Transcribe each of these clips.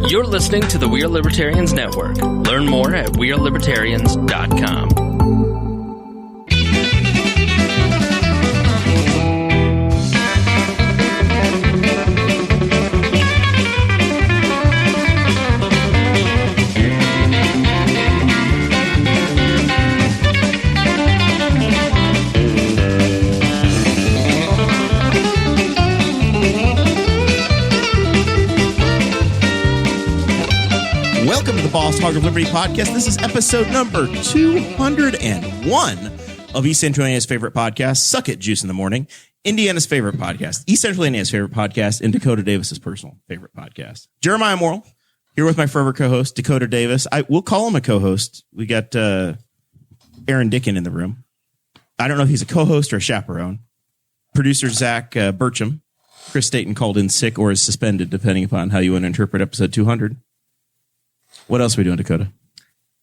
You're listening to the We Are Libertarians Network. Learn more at wearelibertarians.com. Welcome to the Boss Hog of Liberty podcast. This is episode number 201 of East Central Indiana's favorite podcast, Suck It, Juice in the Morning, Indiana's favorite podcast, East Central Indiana's favorite podcast, and Dakota Davis's personal favorite podcast. Jeremiah Morrell, here with my forever co-host, Dakota Davis. We'll call him a co-host. We got Aaron Dicken in the room. I don't know if he's a co-host or a chaperone. Producer Zach Burcham. Chris Staten called in sick or is suspended, depending upon how you want to interpret episode 200. What else are we doing, Dakota?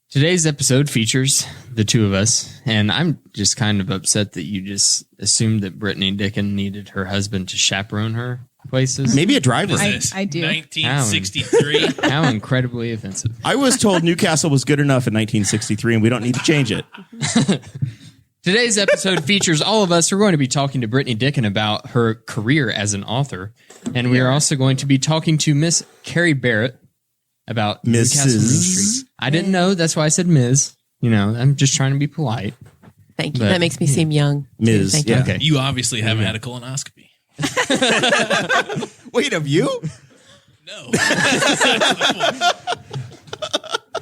Today's episode features the two of us, and I'm just kind of upset that you just assumed that Brittany Dicken needed her husband to chaperone her places. Maybe a driver. I do. 1963. How incredibly offensive. I was told Newcastle was good enough in 1963, and we don't need to change it. Today's episode features all of us. We're going to be talking to Brittany Dicken about her career as an author, and we are also going to be talking to Miss Carrie Barrett about Newcastle Main Street. I didn't know. That's why I said Ms. You know, I'm just trying to be polite. Thank you. That makes me seem young. Ms. Thank Yeah. you. Okay. You obviously haven't had a colonoscopy. Wait, have you? No.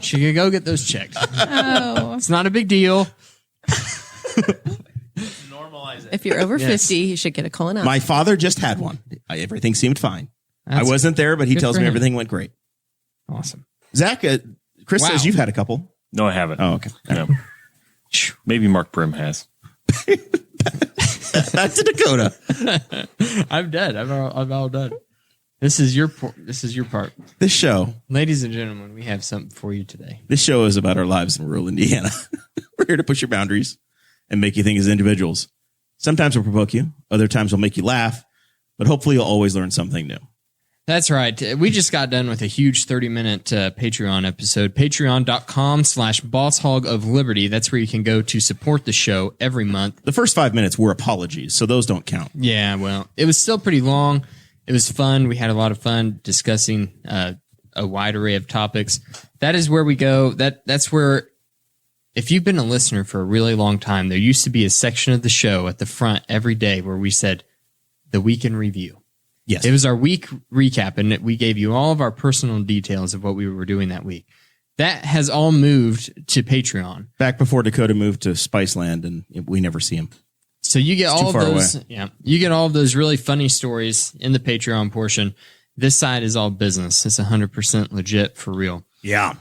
She could go get those checked. Oh. It's not a big deal. Normalize it. If you're over Yes. 50, you should get a colonoscopy. My father just had one. Everything seemed fine. I wasn't there, but he good tells for me him. everything went great. Awesome. Zach, Chris Wow. says you've had a couple. No, I haven't. Oh, okay. No. Maybe Mark Brim has. Back to Dakota. I'm dead. I'm all done. This is your part. This show Ladies and gentlemen, we have something for you today. is about our lives in rural Indiana. We're here to push your boundaries and make you think as individuals. Sometimes we'll provoke you. Other times we'll make you laugh. But hopefully you'll always learn something new. That's right. We just got done with a huge 30-minute Patreon episode. Patreon.com/Boss Hog of Liberty. That's where you can go to support the show every month. The first 5 minutes were apologies, so those don't count. Yeah, well, it was still pretty long. It was fun. We had a lot of fun discussing a wide array of topics. That is where we go. That's where, if you've been a listener for a really long time, there used to be a section of the show at the front every day where we said, the week in review. Yes. It was our week recap, and we gave you all of our personal details of what we were doing that week. That has all moved to Patreon. Back before Dakota moved to Spiceland, and we never see him. So you get It's all too of far those. away. Yeah, you get all of those really funny stories in the Patreon portion. This side is all business. It's 100% legit for real. Yeah.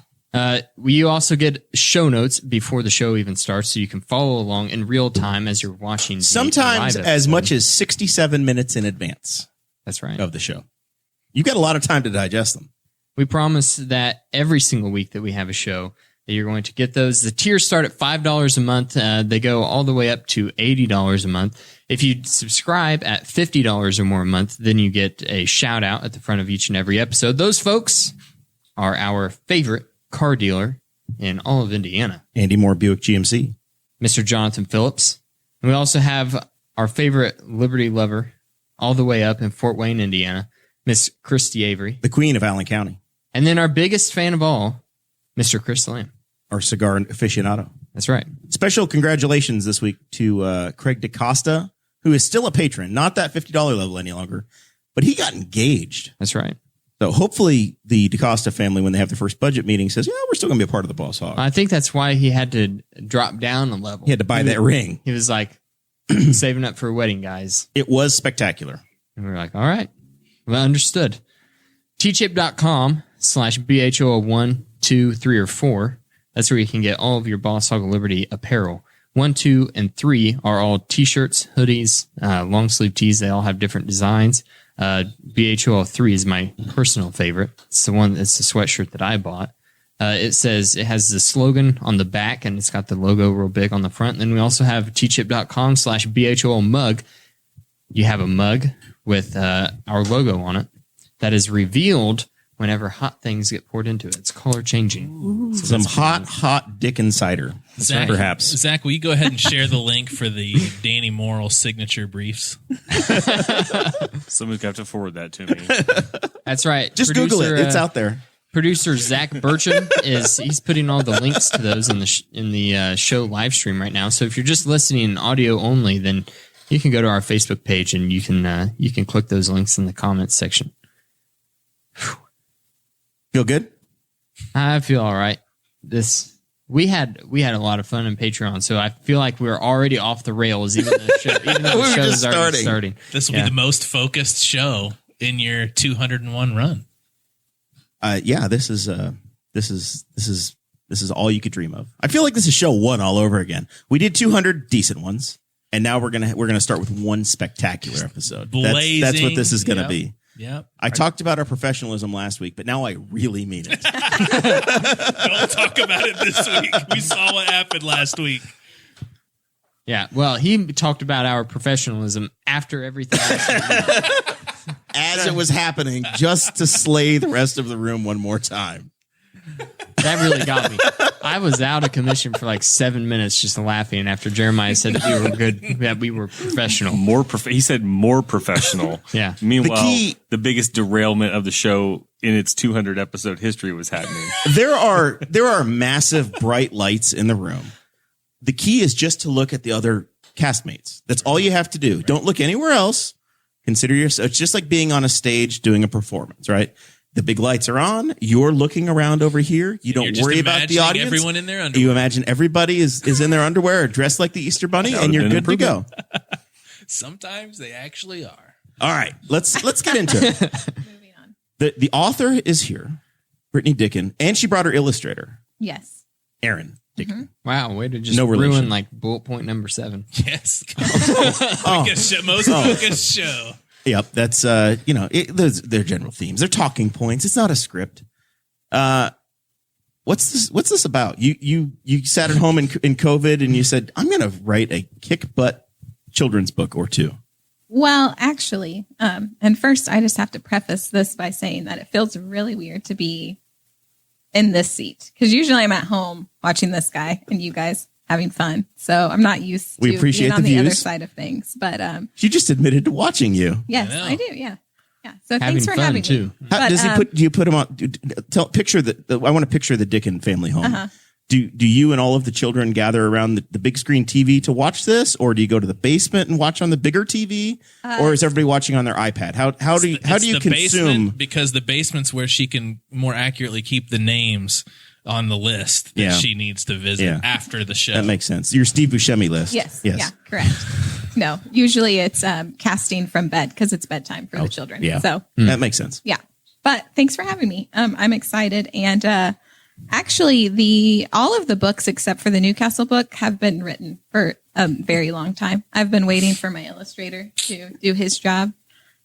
We also get show notes before the show even starts, so you can follow along in real time as you're watching. Sometimes live as episode. much as 67 minutes in advance That's right. of the show. You've got a lot of time to digest them. We promise that every single week that we have a show, that you're going to get those. The tiers start at $5 a month. They go all the way up to $80 a month. If you subscribe at $50 or more a month, then you get a shout out at the front of each and every episode. Those folks are our favorite car dealer in all of Indiana, Andy Moore Buick GMC. Mr. Jonathan Phillips. And we also have our favorite Liberty lover all the way up in Fort Wayne, Indiana, Miss Christy Avery. The queen of Allen County. And then our biggest fan of all, Mr. Chris Lamb. Our cigar aficionado. That's right. Special congratulations this week to Craig DaCosta, who is still a patron, not that $50 level any longer, but he got engaged. That's right. So hopefully the DaCosta family, when they have their first budget meeting, says, yeah, we're still going to be a part of the Boss Hog. I think that's why he had to drop down a level. He had to buy that ring. He was like, saving up for a wedding, guys. It was spectacular. And we were like, all right. Well, understood. tchip.com/BHO1, 2, 3, or 4. That's where you can get all of your Boss Hog of Liberty apparel. 1, 2, and 3 are all t-shirts, hoodies, long sleeve tees. They all have different designs. BHO 3 is my personal favorite. It's the sweatshirt that I bought. It has the slogan on the back, and it's got the logo real big on the front. And then we also have tchip.com/BHO mug. You have a mug with our logo on it that is revealed whenever hot things get poured into it. It's color changing. Some hot Dicken cider, Zach, perhaps. Zach, will you go ahead and share the link for the Danny Morrell signature briefs? Someone's got to forward that to me. That's right. Just Google it. It's out there. Producer Zach Burcham he's putting all the links to those in the show live stream right now. So if you're just listening in audio only, then you can go to our Facebook page and you can click those links in the comments section. Feel good? I feel all right. We had a lot of fun in Patreon, so I feel like we're already off the rails, even though the show is already starting. This will be the most focused show in your 201 run. Yeah, this is all you could dream of. I feel like this is show 1 all over again. We did 200 decent ones, and now we're gonna start with one spectacular episode. That's what this is gonna be. Yep. I talked about our professionalism last week, but now I really mean it. Don't talk about it this week. We saw what happened last week. Yeah, well, he talked about our professionalism after everything else. As it was happening, just to slay the rest of the room one more time. That really got me. I was out of commission for like 7 minutes just laughing after Jeremiah said that we were good, that we were professional. He said more professional. Yeah. Meanwhile, the biggest derailment of the show in its 200 episode history was happening. There are massive bright lights in the room. The key is just to look at the other castmates. That's all you have to do. Don't look anywhere else. Consider yourself. It's just like being on a stage doing a performance, right? The big lights are on. You're looking around over here. You don't worry about the audience. Everyone in their underwear. You imagine everybody is in their underwear or dressed like the Easter Bunny, and you're good to go. Sometimes they actually are. All right, let's get into it. Moving on. The author is here, Brittany Dicken, and she brought her illustrator, Yes. Aaron Dicken. Wow, way to just No relation. ruin like bullet point number 7. Yes. Most focused show. Yep, that's they're general themes. They're talking points. It's not a script. What's this about? You sat at home in COVID and you said, I'm going to write a kick butt children's book or two. Well, actually, and first I just have to preface this by saying that it feels really weird to be in this seat because usually I'm at home watching this guy and you guys having fun. So I'm not used to being on the other side of things. But she just admitted to watching you. Yes, I do. Yeah. So Having thanks for fun, having too. me. How, does he put? Do you put him on? Picture I want to picture the Dicken family home. Uh-huh. Do you and all of the children gather around the big screen TV to watch this, or do you go to the basement and watch on the bigger TV, or is everybody watching on their iPad? How do you consume? Basement, because the basement's where she can more accurately keep the names on the list that she needs to visit after the show. That makes sense. Your Steve Buscemi list. Yes. Yeah, correct. No, usually it's casting from bed because it's bedtime for the children. Yeah. So that makes sense. yeah, but thanks for having me. I'm excited. And actually all of the books except for the Newcastle book have been written for a very long time. I've been waiting for my illustrator to do his job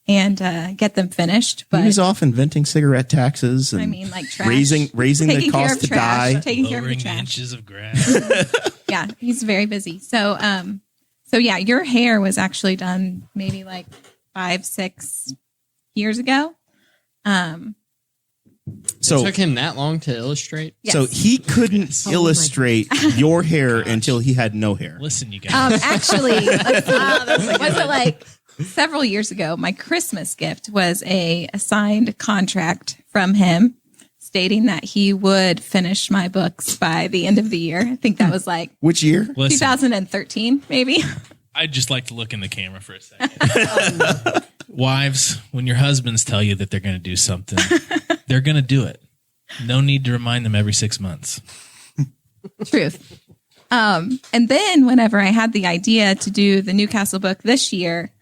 and get them finished. But he was off inventing cigarette taxes and like trash, raising the taking care cost of to trash, die. taking care of the Lowering trash. inches of grass. Yeah, he's very busy. So yeah, your hair was actually done maybe like 5-6 years ago. So it took him that long to illustrate? Yes. So he couldn't illustrate your hair until he had no hair. Listen, you guys. Actually, let's see. Was it like several years ago? My Christmas gift was a signed contract from him stating that he would finish my books by the end of the year. I think that was like Which year? Listen, 2013, maybe. I'd just like to look in the camera for a second. Wives, when your husbands tell you that they're going to do something, they're going to do it. No need to remind them every 6 months. Truth. And then whenever I had the idea to do the Newcastle book this year,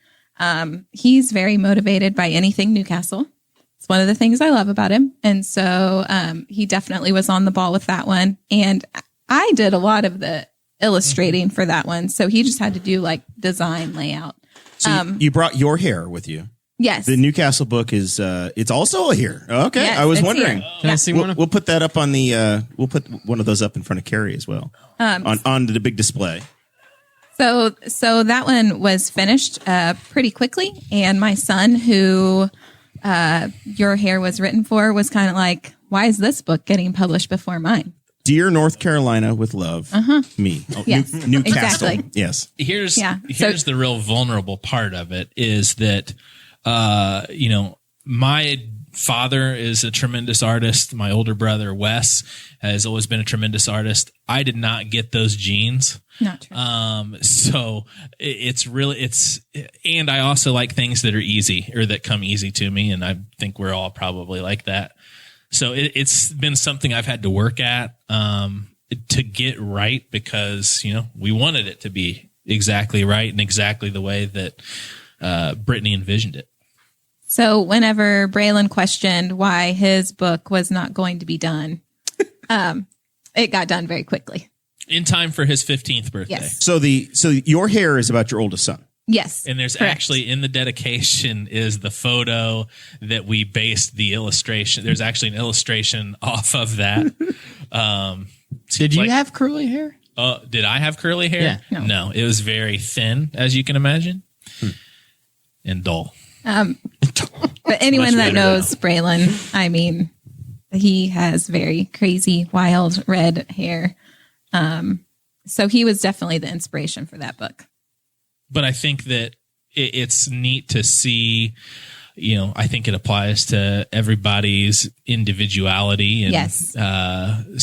he's very motivated by anything Newcastle. It's one of the things I love about him. And so he definitely was on the ball with that one. And I did a lot of the illustrating for that one. So he just had to do like design layout. So you brought your hair with you. Yes. The Newcastle book is it's also here. Okay, Yes, I was it's wondering. here. Can I see one We'll, of we'll put that up on the. We'll put one of those up in front of Carrie as well on the big display. So that one was finished pretty quickly. And my son, who Your Hair was written for was kind of like, why is this book getting published before mine? Dear North Carolina with love, me. Oh, Yes, Newcastle. exactly. Yes. Here's So- the real vulnerable part of it is that, my father is a tremendous artist. My older brother, Wes, has always been a tremendous artist. I did not get those genes. Not true. So and I also like things that are easy or that come easy to me. And I think we're all probably like that. So it's been something I've had to work at, to get right because, we wanted it to be exactly right and exactly the way that, Brittany envisioned it. So whenever Braylon questioned why his book was not going to be done, it got done very quickly. In time for his 15th birthday. Yes. So Your Hair is about your oldest son. Yes. And there's correct. actually in the dedication is the photo that we based the illustration. There's actually an illustration off of that. Did you have curly hair? Did I have curly hair? Yeah. No, it was very thin, as you can imagine, and dull. But anyone that knows Braylon, I mean, he has very crazy, wild red hair. So he was definitely the inspiration for that book. But I think that it's neat to see, I think it applies to everybody's individuality and Yes.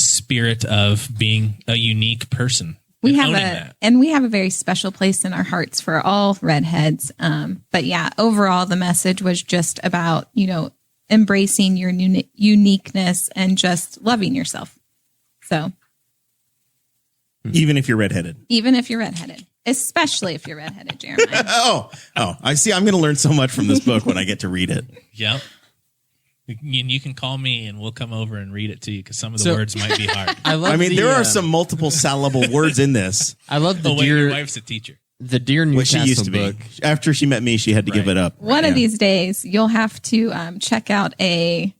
Spirit of being a unique person. We and have owning we have a very special place in our hearts for all redheads. But yeah, overall, the message was just about, embracing your uniqueness and just loving yourself. So Even if you're redheaded. even if you're redheaded, especially if you're redheaded, Jeremiah. Oh, I see. I'm going to learn so much from this book when I get to read it. Yep. And you can call me and we'll come over and read it to you because some of the words might be hard. I mean, there are some multiple syllable words in this. I love the Oh, wait, your dear wife's a teacher. Newcastle What she used to book. be. After she met me, she had to give it up. One of these days, you'll have to check out the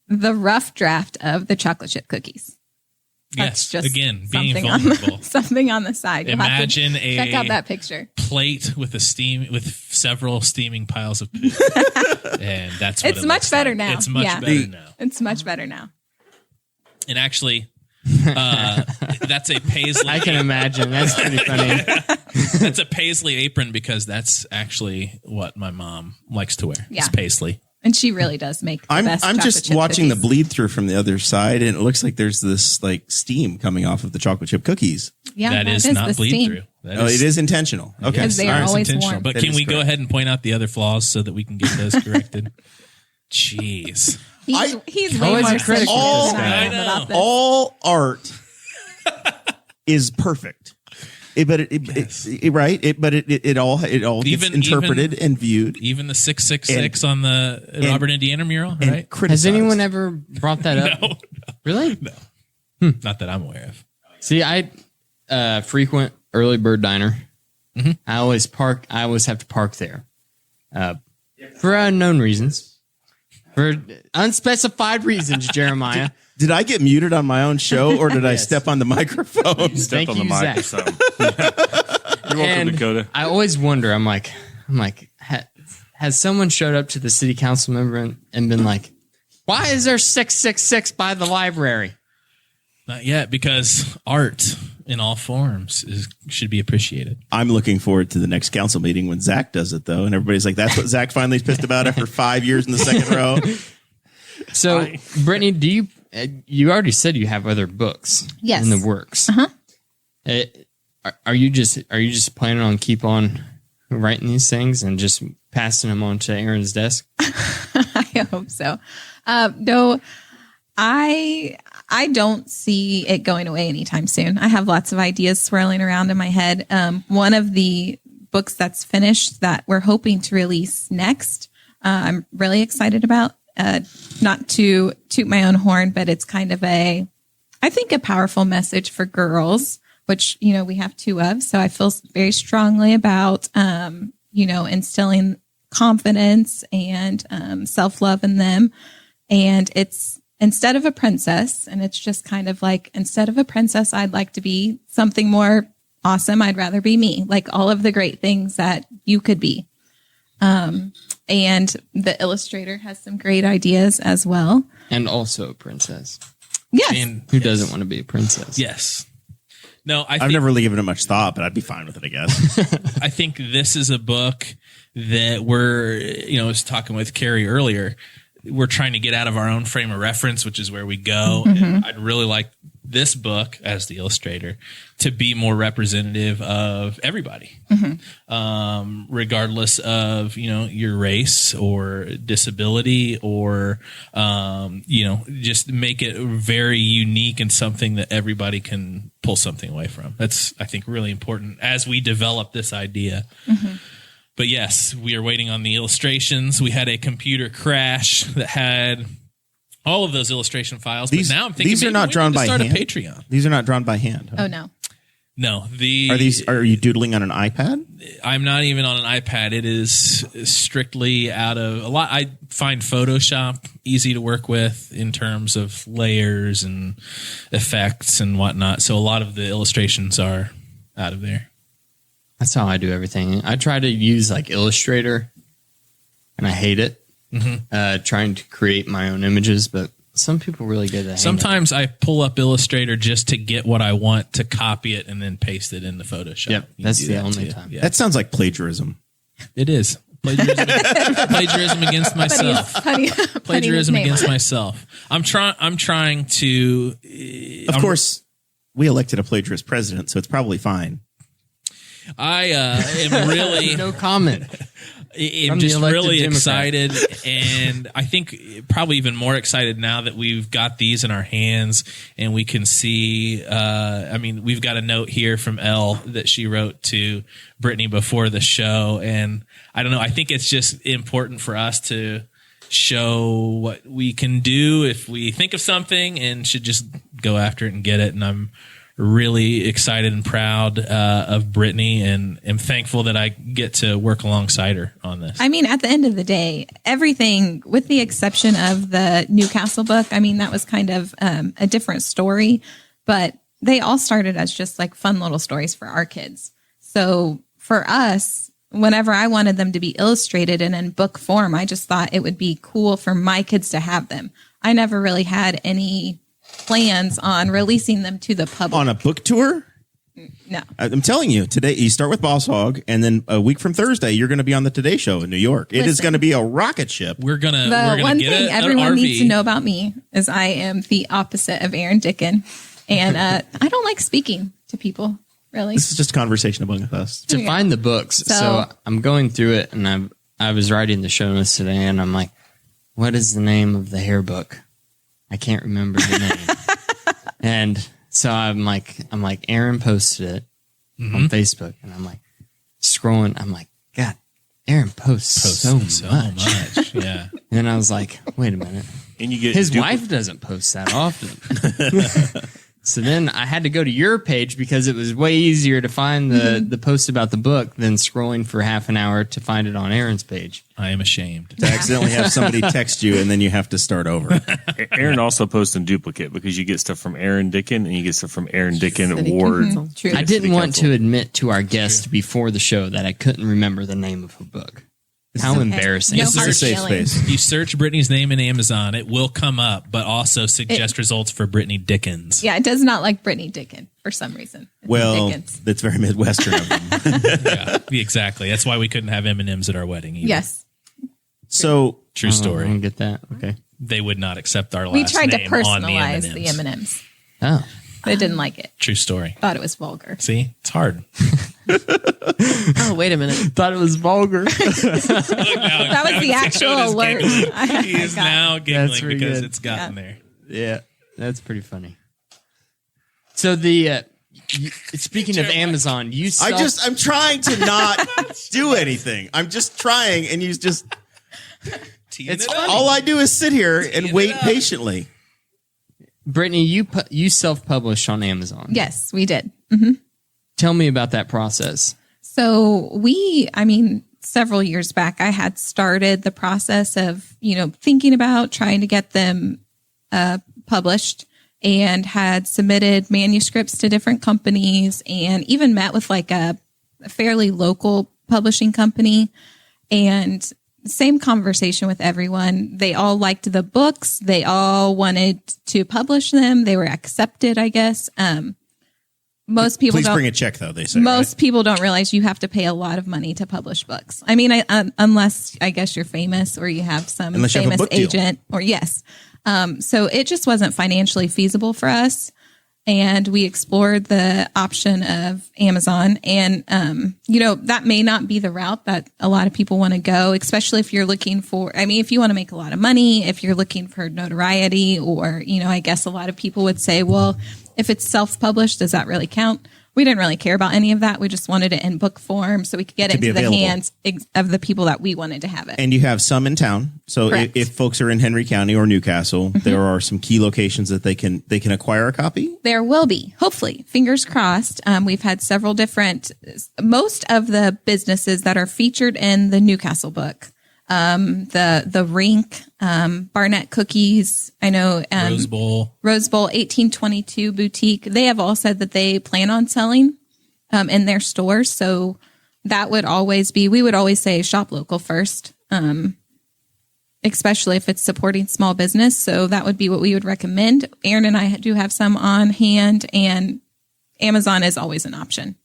rough draft of the chocolate chip cookies. Yes. That's just Again, being something on vulnerable. something on the side. You'll have to Imagine check out that picture. plate with several steaming piles of poop. And that's what It's it much looks better like. now. It's much Yeah. better now. It's much better now. And actually, that's a paisley. I can imagine. That's pretty funny. That's a paisley apron because that's actually what my mom likes to wear. Yeah. It's paisley. And she really does make the I'm best just chocolate chip watching cookies. the bleed through from the other side, and it looks like there's this like steam coming off of the chocolate chip cookies. Yeah, that is the not bleed steam. through. That Oh, it is intentional. Okay. Because they are All right. always intentional. warm. But That can is we go correct. ahead and point out the other flaws so that we can get those corrected? Jeez. He's way Always more a critic sensitive with than this I guy. am I know. about this. All art is perfect. But it all gets Even- interpreted and viewed Even the 666 on the Robert Indiana mural, and right? criticized. Has anyone ever brought that up? No, Really? not that I'm aware of. See, I frequent Early Bird Diner. Mm-hmm. I always have to park there for unknown reasons, for unspecified reasons. Jeremiah, Did I get muted on my own show, or did I Yes. step on the microphone? Thank Step on the you, mic or Zach. something. You're welcome, And Dakota. I always wonder. I'm like, has someone showed up to the city council member and been like, "Why is there 666 by the library?" Not yet, because art in all forms should be appreciated. I'm looking forward to the next council meeting when Zach does it, though, and everybody's like, "That's what Zach finally is pissed about after 5 years in the second row." So, Brittany, do you? You already said you have other books Yes. in the works. Are you just planning on keep on writing these things and just passing them on to Aaron's desk? I hope so. No, I don't see it going away anytime soon. I have lots of ideas swirling around in my head. One of the books that's finished that we're hoping to release next, I'm really excited about. Not to toot my own horn, but it's kind of I think a powerful message for girls, which, we have two of. So I feel very strongly about, instilling confidence and self-love in them. And it's instead of a princess, and it's just kind of like, instead of a princess, I'd like to be something more awesome. I'd rather be me, like all of the great things that you could be. And the illustrator has some great ideas as well. And also a princess. Yes. And Who doesn't want to be a princess? yes. No, I've never really given it much thought, but I'd be fine with it, I guess. I think this is a book that I was talking with Carrie earlier. We're trying to get out of our own frame of reference, which is where we go. And I'd really like this book, as the illustrator, to be more representative of everybody, regardless of, your race or disability or, just make it very unique and something that everybody can pull something away from. That's, I think, really important as we develop this idea. But yes, we are waiting on the illustrations. We had a computer crash that had all of those illustration files. But now I'm thinking these are not drawn by hand. A Patreon. These are not drawn by hand. Oh, no. No, Are you doodling on an iPad? I'm not even on an iPad. It is strictly out of a lot. I find Photoshop easy to work with in terms of layers and effects and whatnot. So a lot of the illustrations are out of there. That's how I do everything. I try to use like Illustrator, and I hate it. Trying to create my own images, but some people really get that. Sometimes I pull up Illustrator just to get what I want, to copy it and then paste it into Photoshop. Yep, that's the only time. Yeah. That sounds like plagiarism. It is. Plagiarism against myself. Plagiarism against myself. I'm trying to. Of course, we elected a plagiarist president, so it's probably fine. I am really no comment. I'm just really excited, and I think probably even more excited now that we've got these in our hands and we can see. We've got a note here from Elle that she wrote to Brittany before the show, and I don't know. I think it's just important for us to show what we can do if we think of something, and should just go after it and get it. And I'm really excited and proud of Brittany, and am thankful that I get to work alongside her on this. I mean, at the end of the day, everything, with the exception of the Newcastle book, that was kind of a different story, but they all started as just like fun little stories for our kids. So for us, whenever I wanted them to be illustrated and in book form, I just thought it would be cool for my kids to have them. I never really had any plans on releasing them to the public. On a book tour? No. I'm telling you, today you start with Boss Hog, and then a week from Thursday, you're going to be on the Today Show in New York. It is going to be a rocket ship. We're gonna one get thing an everyone RV. needs to know about me is I am the opposite of Aaron Dicken, and I don't like speaking to people, really. This is just a conversation among us. To find the books. So I'm going through it, and I was writing the show notes today, and I'm like, what is the name of the hair book? I can't remember the name. And so I'm like, Aaron posted it on Facebook, and I'm like scrolling. I'm like, God, Aaron posts so much. Yeah. And then I was like, wait a minute. And you get His wife doesn't post that often. So then I had to go to your page because it was way easier to find the post about the book than scrolling for half an hour to find it on Aaron's page. I am ashamed. To accidentally have somebody text you, and then you have to start over. Aaron also posts in duplicate because you get stuff from Aaron Dicken and you get stuff from Aaron Dicken City Award. Council. True. I didn't want to admit to our guest before the show that I couldn't remember the name of her book. How embarrassing. No This is a hard safe feelings. space. You search Brittany's name in Amazon, it will come up, but also suggest results for Brittany Dickens. Yeah, it does not like Brittany Dicken for some reason. It's Well, Dickens. that's very Midwestern of them. Yeah, exactly. That's why we couldn't have M&Ms at our wedding either. Yes. So, True I story. don't get that. Okay. They would not accept our last We tried to name on the personalize M&Ms. the M&Ms. Oh. They didn't like it. True story. Thought it was vulgar. See? It's hard. Oh, wait a minute. Thought it was vulgar. That was the actual alert. He is now giggling That's pretty because good. it's gotten there. Yeah, that's pretty funny. So the speaking of Amazon, I'm trying to not do anything. I'm just trying, and you just, It's all I do is sit here and it wait up. patiently. Brittany, you self-published on Amazon. Yes, we did. Tell me about that process. So several years back, I had started the process of, thinking about trying to get them published, and had submitted manuscripts to different companies, and even met with like a fairly local publishing company. And same conversation with everyone. They all liked the books. They all wanted to publish them. They were accepted, I guess. Most people Please don't bring a check, though, they say. most people don't realize you have to pay a lot of money to publish books. I mean, unless I guess you're famous or you have some Unless you have a famous book deal. agent or yes. So it just wasn't financially feasible for us. And we explored the option of Amazon. And, that may not be the route that a lot of people want to go, especially if you're looking for, if you want to make a lot of money, if you're looking for notoriety, or, I guess a lot of people would say, well, if it's self-published, does that really count? We didn't really care about any of that. We just wanted it in book form so we could get it into the hands of the people that we wanted to have it. And you have some in town. So if folks are in Henry County or Newcastle, there are some key locations that they can acquire a copy. There will be, hopefully, fingers crossed. We've had several most of the businesses that are featured in the Newcastle book. The Rink, Barnett Cookies, I know, Rose Bowl, 1822 Boutique. They have all said that they plan on selling, in their stores. So that would we would always say shop local first, especially if it's supporting small business. So that would be what we would recommend. Aaron and I do have some on hand, and Amazon is always an option.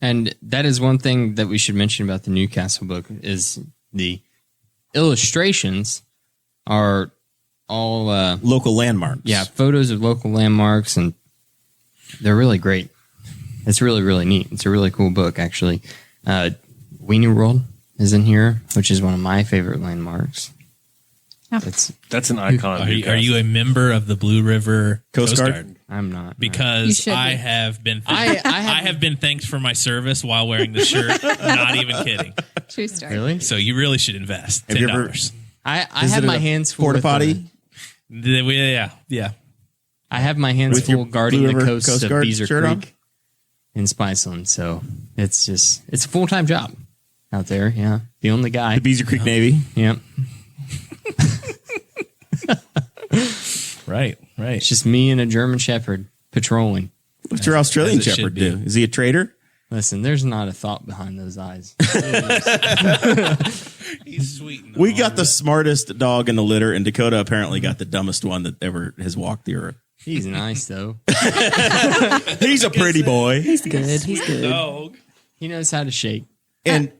And that is one thing that we should mention about the Newcastle book is the illustrations are all Local landmarks. yeah, photos of local landmarks, and they're really great. It's really, really neat. It's a really cool book, actually. Weenie World is in here, which is one of my favorite landmarks. That's an icon. Are you a member of the Blue River Coast Guard? I'm not. Because You should I be. have been I have been thanked for my service while wearing the shirt. Not even kidding. True story. Really? So you really should invest Have you ever- $10. I have Visited my a hands full. porta with, potty. Yeah. I have my hands With your full guarding Blue the River coast Coast of Guard Beezer shirt on? Creek in Spiceland. So it's a full-time job out there. Yeah. The only guy. The Beezer Creek Navy. Yep. Right. It's just me and a German Shepherd patrolling. What's your Australian as it Shepherd should be. do? Is he a trader? Listen, there's not a thought behind those eyes. He's sweet. We got the smartest dog in the litter, and Dakota apparently got the dumbest one that ever has walked the earth. He's nice, though. He's a pretty boy. He's good. He's good. dog. He knows how to shake. And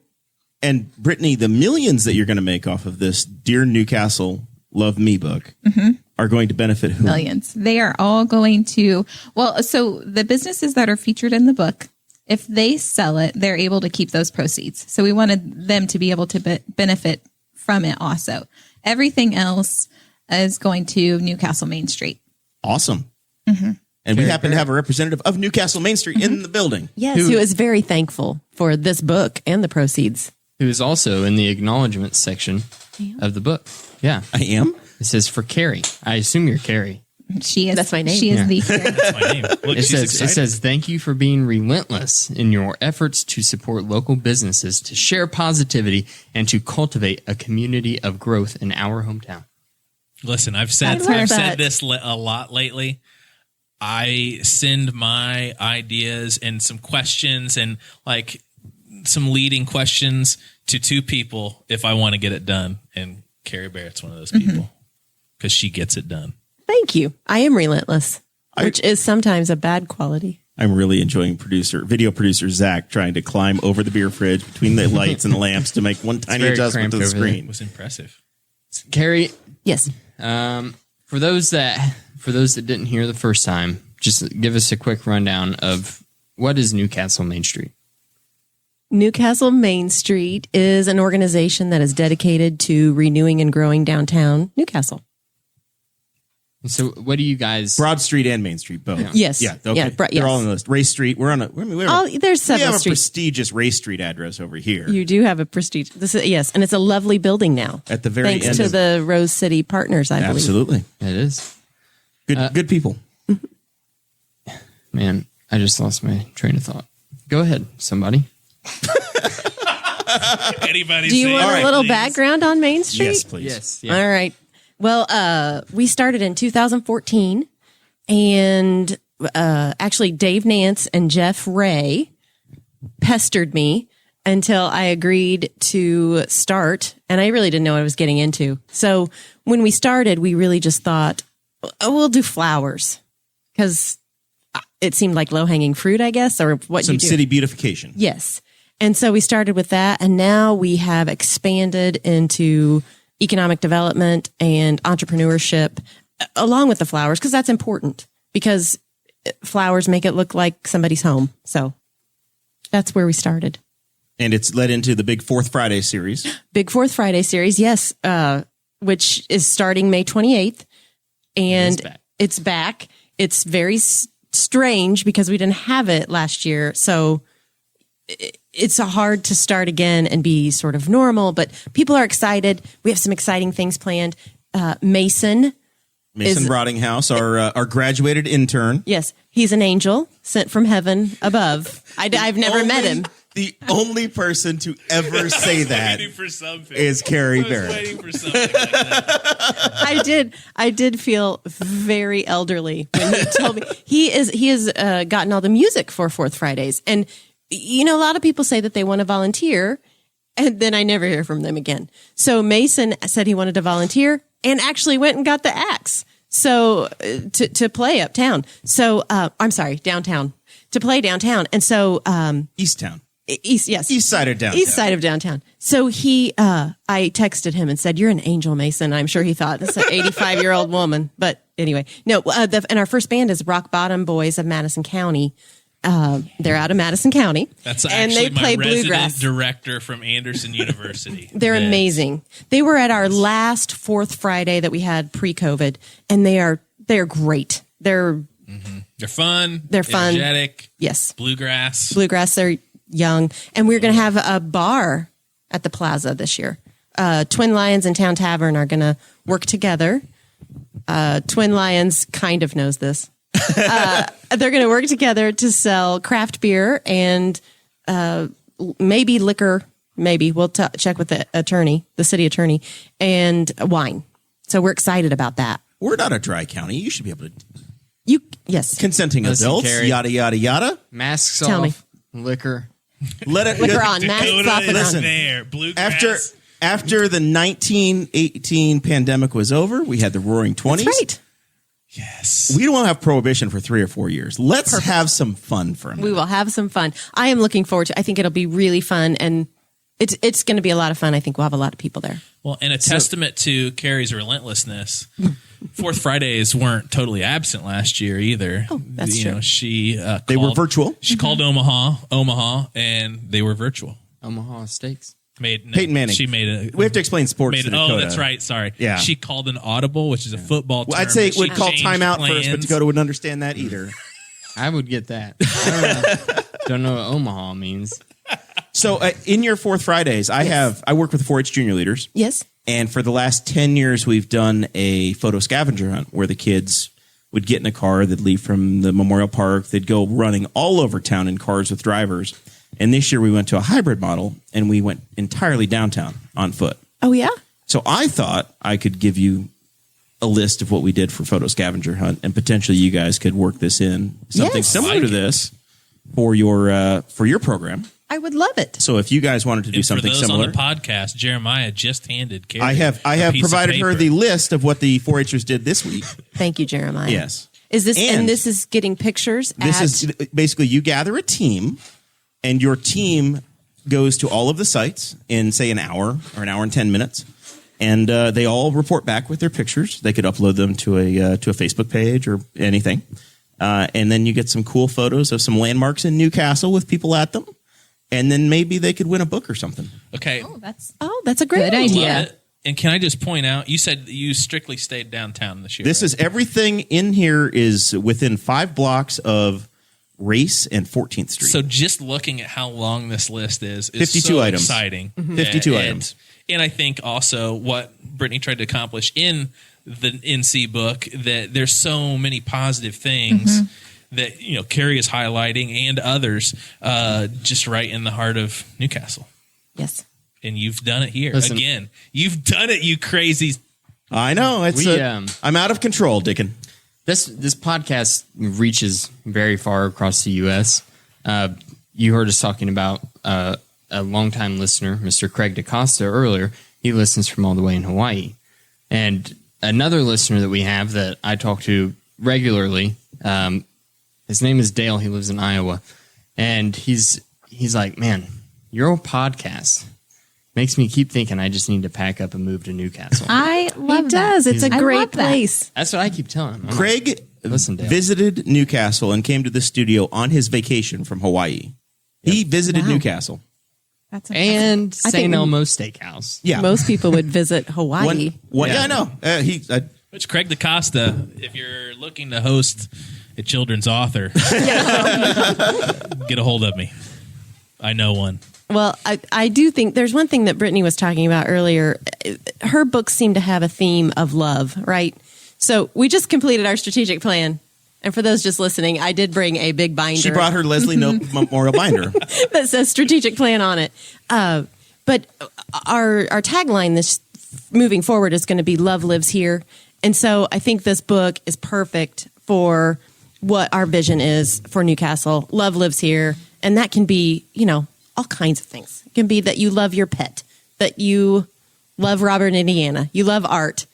Brittany, the millions that you're going to make off of this Dear Newcastle Love Me book are going to benefit who? Millions. They are all going to, so the businesses that are featured in the book, if they sell it, they're able to keep those proceeds. So we wanted them to be able to benefit from it also. Everything else is going to Newcastle Main Street. Awesome. And we happen to have a representative of Newcastle Main Street in the building. Yes, who is very thankful for this book and the proceeds. Who is also in the acknowledgments section of the book. Yeah. I am? It says for Carrie. I assume you're Carrie. She is. That's my name. She is Yeah. That's my name. Look, It she's excited. says, thank you for being relentless in your efforts to support local businesses, to share positivity, and to cultivate a community of growth in our hometown. Listen, I've said this a lot lately. I send my ideas and some questions and like some leading questions to two people if I want to get it done. And Carrie Barrett's one of those people because she gets it done. Thank you. I am relentless, which is sometimes a bad quality. I'm really enjoying video producer Zach trying to climb over the beer fridge between the lights and the lamps to make one tiny very adjustment to the cramped over there. It screen. was impressive. Carrie, Yes. for those that didn't hear the first time, just give us a quick rundown of what is Newcastle Main Street. Newcastle Main Street is an organization that is dedicated to renewing and growing downtown Newcastle. So what do you guys... Broad Street and Main Street, both. Yes. Yeah. Okay. Yeah, They're all on the list. Race Street. We're on a. There's we several have a streets. prestigious Race Street address over here. You do have a prestige. This is yes, and it's a lovely building now. At the very thanks end to of- the Rose City Partners, I believe. Absolutely. It is. Good people. Man, I just lost my train of thought. Go ahead, somebody. Anybody Do you say want it, a little please? background on Main Street? Yes, please. Yeah. All right. Well, we started in 2014, and actually Dave Nance and Jeff Ray pestered me until I agreed to start. And I really didn't know what I was getting into. So when we started, we really just thought, oh, we'll do flowers because it seemed like low-hanging fruit, I guess, or what Some you do. city beautification. Yes. And so we started with that. And now we have expanded into economic development and entrepreneurship along with the flowers, because that's important, because flowers make it look like somebody's home. So that's where we started. And it's led into the Big Fourth Friday series. Big Fourth Friday series, yes, which is starting May 28th. And it's back. It's very strange because we didn't have it last year. So it's hard to start again and be sort of normal, but people are excited. We have some exciting things planned. Mason Rottinghouse, our graduated intern. Yes, he's an angel sent from heaven above. I've never met him. The only person to ever say that is Carrie Barrett. Waiting for something like that. I did feel very elderly when he told me he has gotten all the music for Fourth Fridays. And, you know, a lot of people say that they want to volunteer, and then I never hear from them again. So Mason said he wanted to volunteer and actually went and got the axe. So to play uptown. So I'm sorry, downtown, to play downtown. And so Easttown. East side of downtown. East side of downtown. So I texted him and said, "You're an angel, Mason." I'm sure he thought this is an 85-year-old woman, but anyway, no. And our first band is Rock Bottom Boys of Madison County. They're out of Madison County. That's and actually they play my resident bluegrass. director from Anderson University. They're amazing. They were at our last Fourth Friday that we had pre-COVID, and they're great. They're fun. They're fun. Energetic. Yes. Bluegrass. They're young, and we're going to have a bar at the plaza this year. Twin Lions and Town Tavern are going to work together. Twin Lions kind of knows this. They're going to work together to sell craft beer and maybe liquor. Maybe we'll check with the city attorney, and wine. So we're excited about that. We're not a dry county. You should be able to. Yes. Consenting adults, Carrie. yada, yada, yada. Masks Tell off, liquor. Let it Liquor on, masks Dakota off and is on. there. Bluegrass. After the 1918 pandemic was over, we had the Roaring 20s. That's right. Yes. We don't want to have prohibition for 3 or 4 years. Let's have some fun for a minute. We will have some fun. I am looking forward to. I think it'll be really fun, and it's going to be a lot of fun. I think we'll have a lot of people there. Well, and a testament to Carrie's relentlessness. Fourth Fridays weren't totally absent last year either. Oh, that's true. They were virtual. She called Omaha, and they were virtual. Omaha Steaks. Peyton Manning. She made We have to explain sports to Dakota. Oh, that's right. Sorry. Yeah. She called an audible, which is a football term. Well, I'd say it She would call changed timeout first, but plans. Dakota wouldn't understand that either. I would get that. I don't know what Omaha means. So in your Fourth Fridays, I work with the 4-H junior leaders. Yes. And for the last 10 years, we've done a photo scavenger hunt where the kids would get in a car, they'd leave from the Memorial Park, they'd go running all over town in cars with drivers. And this year we went to a hybrid model, and we went entirely downtown on foot. Oh, yeah? So I thought I could give you a list of what we did for photo scavenger hunt, and potentially you guys could work this in something Yes. similar to this for your program. I would love it. So if you guys wanted to do And something for those similar, on the podcast, Jeremiah just handed Carrie. I have a piece of provided her paper. the list of what the 4-Hers did this week. Thank you, Jeremiah. Yes. Is this And and this is getting pictures? This is basically you gather a team, and your team goes to all of the sites in, say, an hour or an hour and 10 minutes, and they all report back with their pictures. They could upload them to a Facebook page or anything, and then you get some cool photos of some landmarks in Newcastle with people at them, and then maybe they could win a book or something. Okay. That's a great Good idea. idea. Love it. And can I just point out, you said you strictly stayed downtown this year. This is everything in here is within 5 blocks of Race and 14th Street. So just looking at how long this list is 52 so items. exciting. 52 items. And I think also what Brittany tried to accomplish in the NC book, that there's so many positive things that, Carrie is highlighting and others just right in the heart of Newcastle. Yes. And you've done it here. Listen. Again, you've done it, you crazy. I know. I'm out of control, Dicken. This podcast reaches very far across the U.S. You heard us talking about a longtime listener, Mr. Craig DaCosta, earlier. He listens from all the way in Hawaii. And another listener that we have that I talk to regularly, his name is Dale. He lives in Iowa. And he's like, man, your podcast makes me keep thinking I just need to pack up and move to Newcastle. I love It does. It's a I great love that. place. That's what I keep telling him. I'm like, Craig Listen, Dale. visited Newcastle and came to the studio on his vacation from Hawaii. He visited Newcastle. That's amazing. and I St. think- Elmo Steakhouse. Yeah. Most people would visit Hawaii. Yeah, I know. Which Craig DaCosta, if you're looking to host a children's author, get a hold of me. I know one. Well, I do think there's one thing that Brittany was talking about earlier. Her books seem to have a theme of love, right? So we just completed our strategic plan. And for those just listening, I did bring a big binder. She brought her Leslie Knope Memorial Binder. that says strategic plan on it. But our tagline this moving forward is going to be love lives here. And so I think this book is perfect for what our vision is for Newcastle. Love lives here. And that can be, all kinds of things. It can be that you love your pet, that you love Robert, Indiana. You love art.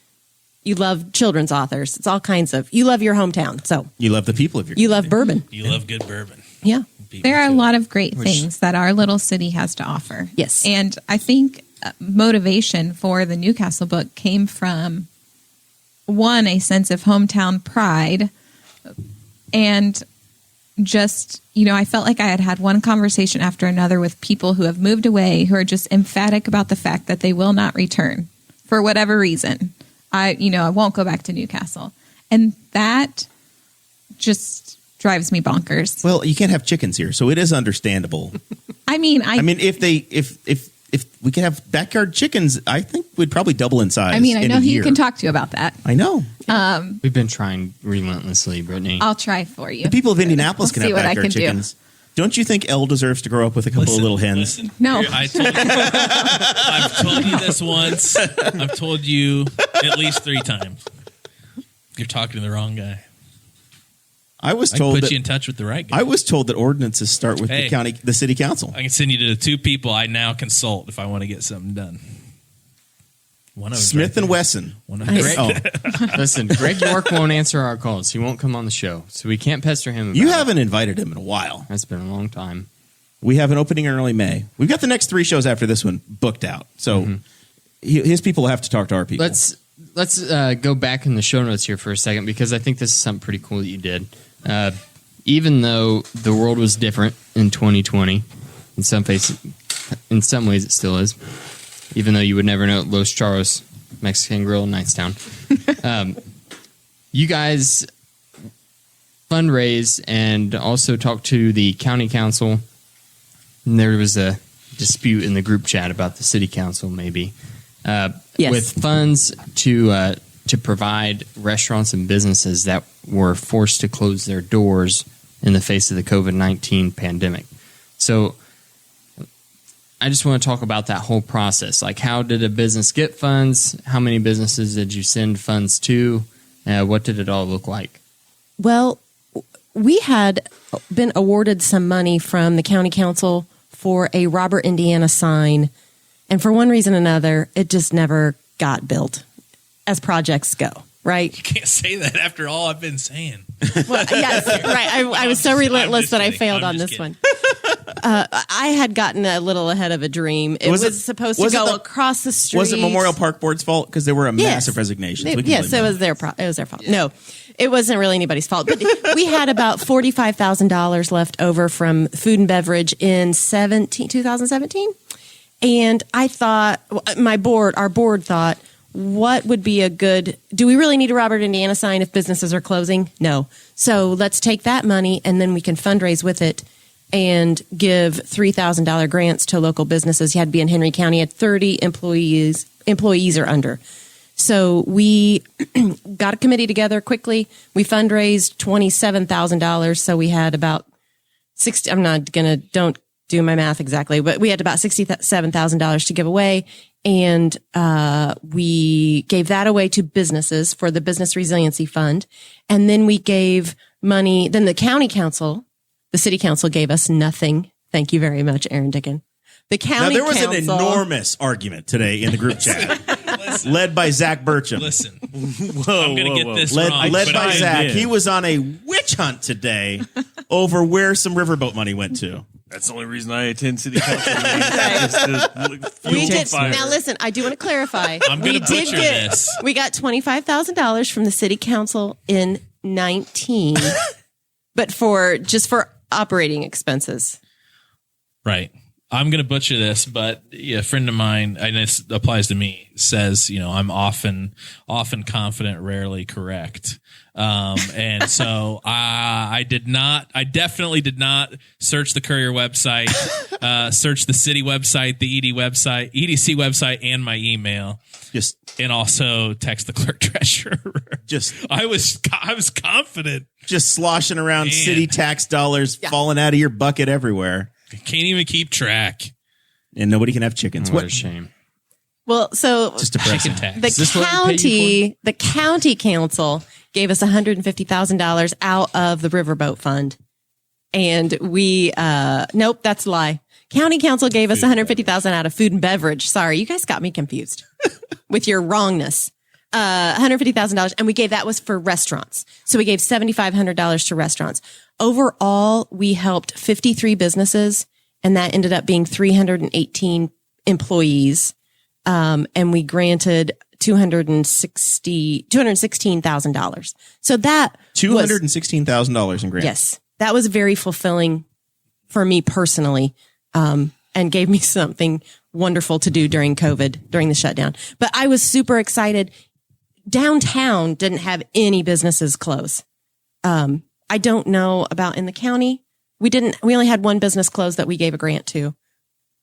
You love children's authors. It's all kinds of, you love your hometown. So You love the people of your you love bourbon. You love good bourbon. Yeah. There are a lot of great things that our little city has to offer. Yes. And I think motivation for the Newcastle book came from, one, a sense of hometown pride, and just, I felt like I had one conversation after another with people who have moved away, who are just emphatic about the fact that they will not return for whatever reason. I won't go back to Newcastle. And that just drives me bonkers. Well, you can't have chickens here, so it is understandable. I mean, if we could have backyard chickens, I think we'd probably double in size. I in know a he year. can talk to you about that. I know. We've been trying relentlessly, Brittany. I'll try for you. The people of Indianapolis We'll can see have what I backyard can do. chickens. Don't you think Elle deserves to grow up with a couple of little hens? No. I've told you this once. I've told you at least 3 times. You're talking to the wrong guy. I was I told can put that you in touch with the right guy. I was told that ordinances start with Hey. the city council. I can send you to the 2 people I now consult if I want to get something done. One of them's Smith right and there. Wesson. One of them's- Oh, Listen, Greg York won't answer our calls. He won't come on the show, so we can't pester him. you about it. haven't invited him in a while. That's been a long time. We have an opening in early May. We've got the next 3 shows after this one booked out. So his people will have to talk to our people. Let's go back in the show notes here for a second, because I think this is something pretty cool that you did. Even though the world was different in 2020, in some ways it still is. Even though you would never know Los Charros Mexican Grill in Knightstown, you guys fundraise and also talk to the county council. And there was a dispute in the group chat about the city council, maybe. Yes. With funds to provide restaurants and businesses that were forced to close their doors in the face of the COVID-19 pandemic. So I just want to talk about that whole process. Like, how did a business get funds? How many businesses did you send funds to? What did it all look like? Well, we had been awarded some money from the county council for a Robert, Indiana sign. And for one reason or another, it just never got built, as projects go, right? Can't say that after all I've been saying. Well, yes, right. I was so relentless that I failed on this one. I had gotten a little ahead of a dream. It was supposed to go across the street. Was it Memorial Park Board's fault? Because there were massive resignations. Yes, it was their fault. No, it wasn't really anybody's fault. But we had about $45,000 left over from food and beverage in 2017. And I thought, our board thought, what would be do we really need a Robert, Indiana sign if businesses are closing? No. So let's take that money and then we can fundraise with it and give $3,000 grants to local businesses. You had to be in Henry County, had 30 employees or under. So we got a committee together quickly. We fundraised $27,000. So we had about 60, don't do my math exactly, but we had about $67,000 to give away. And we gave that away to businesses for the Business Resiliency Fund. And then we gave money. Then the county council, the city council gave us nothing. Thank you very much, Aaron Dicken. The county Now, there was an council- enormous argument today in the group chat, led by Zach Burcham. Listen, I'm going to get this Led wrong. by but Zach. did. He was on a witch hunt today over where some riverboat money went to. That's the only reason I attend city council meetings. Just to fuel We the did. fire. Now listen, I do want to clarify. I'm gonna We did butcher get- this. We got $25,000 from the city council in 19, but for operating expenses. Right. I'm going to butcher this, but a friend of mine, and this applies to me, says, I'm often confident, rarely correct. And so I definitely did not search the Courier website, search the city website, the EDC website, and my email. And also text the clerk treasurer. I was confident. Just sloshing around city tax dollars falling out of your bucket everywhere. Can't even keep track. And nobody can have chickens. What a shame. Well, so Just depressing. Chicken tax. the county council gave us $150,000 out of the riverboat fund. And we, nope, that's a lie. County council gave us $150,000 out of food and beverage. Sorry, you guys got me confused with your wrongness. $150,000. And we gave, that was for restaurants. So we gave $7,500 to restaurants. Overall, we helped 53 businesses, and that ended up being 318 employees. And we granted $216,000. So that $216,000 in grants. Yes, that was very fulfilling for me personally, and gave me something wonderful to do during COVID, during the shutdown. But I was super excited. Downtown didn't have any businesses close. I don't know about in the county. We only had one business close that we gave a grant to.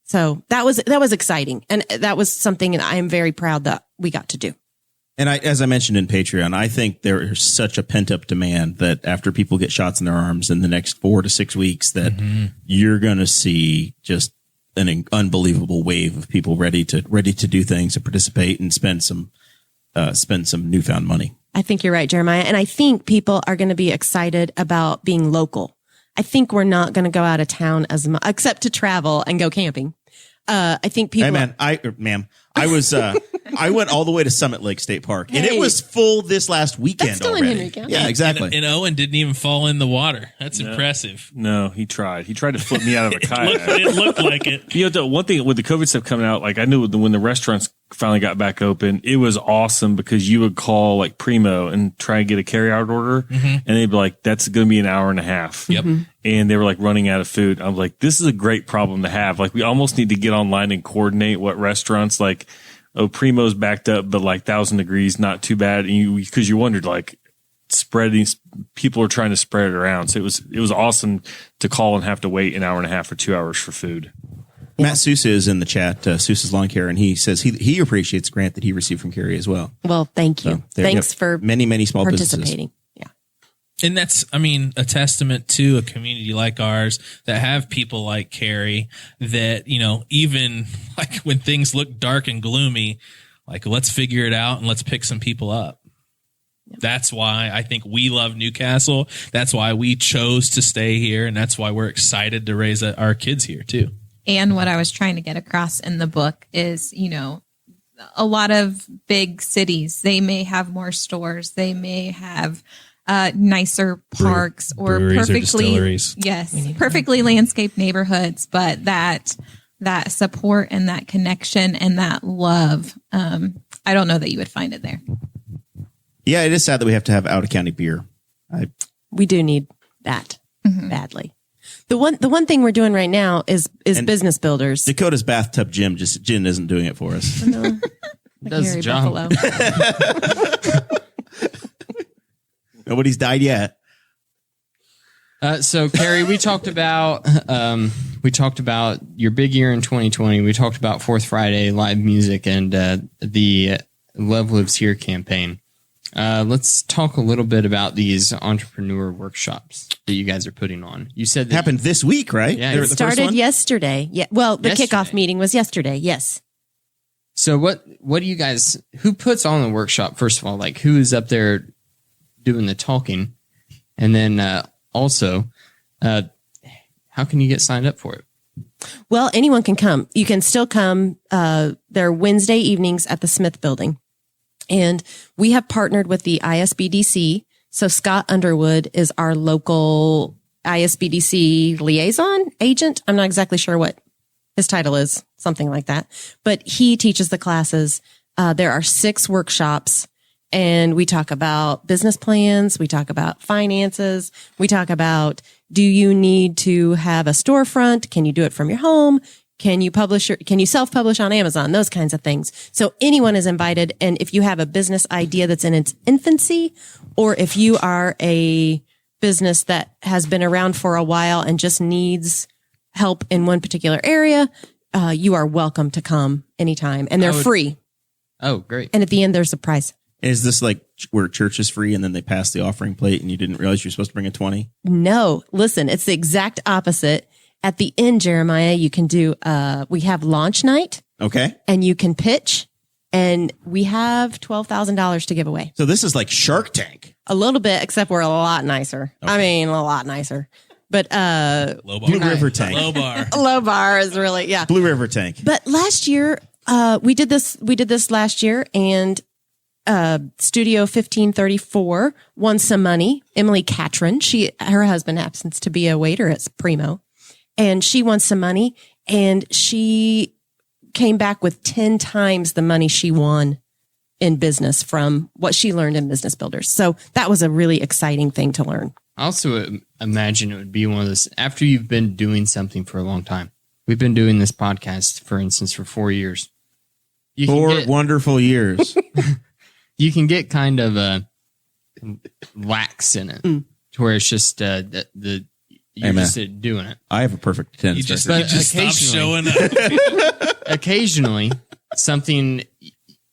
So that was exciting. And that was something that I am very proud that we got to do. And as I mentioned in Patreon, I think there is such a pent up demand that after people get shots in their arms in the next 4 to 6 weeks, that you're going to see just an unbelievable wave of people ready to do things, to participate and spend some newfound money. I think you're right, Jeremiah. And I think people are going to be excited about being local. I think we're not going to go out of town as much, except to travel and go camping. I think people. Hey, ma'am, I was, I went all the way to Summit Lake State Park, and it Hey. was full this last weekend That's still in already. Henry County. Yeah, exactly. And Owen didn't even fall in the water. That's impressive. No, he tried. He tried to flip me out of a kayak. It looked like it. You know, the one thing with the COVID stuff coming out, like I knew when the restaurants finally got back open, it was awesome because you would call like Primo and try and get a carryout order, and they'd be like, "That's going to be an hour and a half." Yep. And they were like running out of food. I was like, "This is a great problem to have." Like, we almost need to get online and coordinate what restaurants like. Oh, Primo's backed up, but like 1,000 degrees, not too bad. And because you wondered like spreading, people are trying to spread it around. So it was awesome to call and have to wait an hour and a half or 2 hours for food. Matt Sousa is in the chat, Sousa's Lawn Care, and he says he appreciates the grant that he received from Carrie as well. Well, thank you. there- Thanks yep. for many small businesses. participating. Yeah. And that's, a testament to a community like ours that have people like Carrie that, even like when things look dark and gloomy, like let's figure it out and let's pick some people up. That's why I think we love Newcastle. That's why we chose to stay here. And that's why we're excited to raise our kids here too. And what I was trying to get across in the book is, a lot of big cities, they may have more stores, they may have nicer parks or breweries or perfectly, distilleries. perfectly landscaped neighborhoods, but that support and that connection and that love, I don't know that you would find it there. Yeah, it is sad that we have to have out of county beer. We do need that badly. The one thing we're doing right now is business builders. Dakota's bathtub gin isn't doing it for us. Like Does the Harry job. Buffalo. Nobody's died yet. So Carrie, we talked about your big year in 2020. We talked about Fourth Friday live music and the Love Lives Here campaign. Let's talk a little bit about these entrepreneur workshops that you guys are putting on. You said that Happened this week, right? Yeah, They were it the first Started one? yesterday. Yeah. Well, the Yesterday. kickoff meeting was yesterday. Yes. So what do you guys, who puts on the workshop? First of all, like who is up there doing the talking? And then also, how can you get signed up for it? Well, anyone can come. You can still come. They're Wednesday evenings at the Smith Building. And we have partnered with the ISBDC. So Scott Underwood is our local ISBDC liaison agent. I'm not exactly sure what his title is, something like that. But he teaches the classes. There are 6 workshops. And we talk about business plans. We talk about finances. We talk about, do you need to have a storefront? Can you do it from your home? Can you self-publish on Amazon? Those kinds of things. So anyone is invited. And if you have a business idea that's in its infancy, or if you are a business that has been around for a while and just needs help in one particular area, you are welcome to come anytime. And they're free. Oh, great. And at the end, there's a prize. Is this like where church is free and then they pass the offering plate and you didn't realize you're supposed to bring a 20? No, listen, it's the exact opposite. At the end, Jeremiah, you can do, we have launch night. Okay. And you can pitch, and we have $12,000 to give away. So this is like Shark Tank. A little bit, except we're a lot nicer. Okay. I mean, a lot nicer. But low bar. Blue River Tank. Low bar. Low bar is really, yeah. Blue River Tank. But last year, we did this last year, and Studio 1534 won some money. Emily Catron, her husband happens to be a waiter at Primo, and she won some money, and she came back with 10 times the money she won in business from what she learned in Business Builders. So that was a really exciting thing to learn. I also imagine it would be one of those, after you've been doing something for a long time. We've been doing this podcast, for instance, for 4 years. 4 wonderful years. You can get kind of lax in it, to where it's just you're just doing it. I have a perfect attendance. You just stop showing up. Occasionally, something,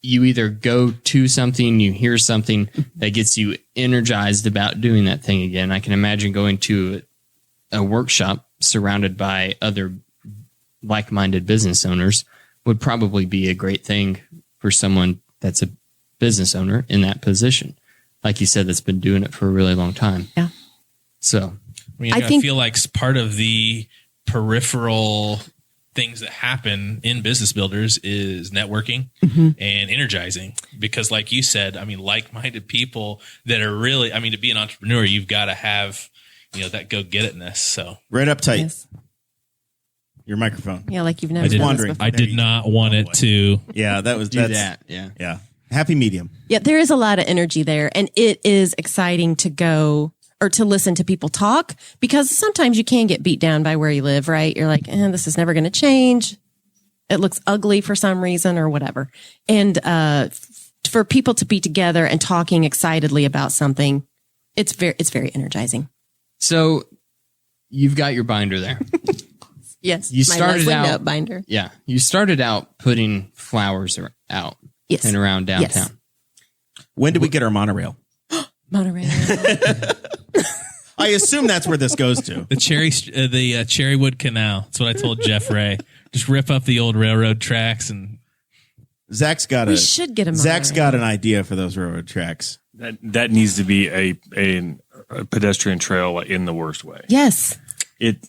you either go to something, you hear something that gets you energized about doing that thing again. I can imagine going to a workshop surrounded by other like-minded business owners would probably be a great thing for someone that's a business owner in that position. Like you said, that's been doing it for a really long time. Yeah. So I feel like part of the peripheral things that happen in Business Builders is networking and energizing, because like you said, I mean, like-minded people that are really, I mean, to be an entrepreneur, you've got to have, that go-get-itness. So right up tight. Yes. Your microphone. Yeah, like you've never done this before. I did not want it to. Yeah, that's that. Yeah. Yeah. Happy medium. Yeah, there is a lot of energy there, and it is exciting to go or to listen to people talk, because sometimes you can get beat down by where you live, right? You're like, this is never going to change. It looks ugly for some reason or whatever. And for people to be together and talking excitedly about something, it's very energizing. So you've got your binder there. Yes, You started my out note binder. Yeah, you started out putting flowers out Yes. and around downtown. Yes. When do we get our monorail? Monorail. I assume that's where this goes to. The Cherrywood Canal. That's what I told Jeff Ray. Just rip up the old railroad tracks and. Zach's got We should get a monorail. Zach's got an idea for those railroad tracks. That needs to be a pedestrian trail in the worst way. Yes. It's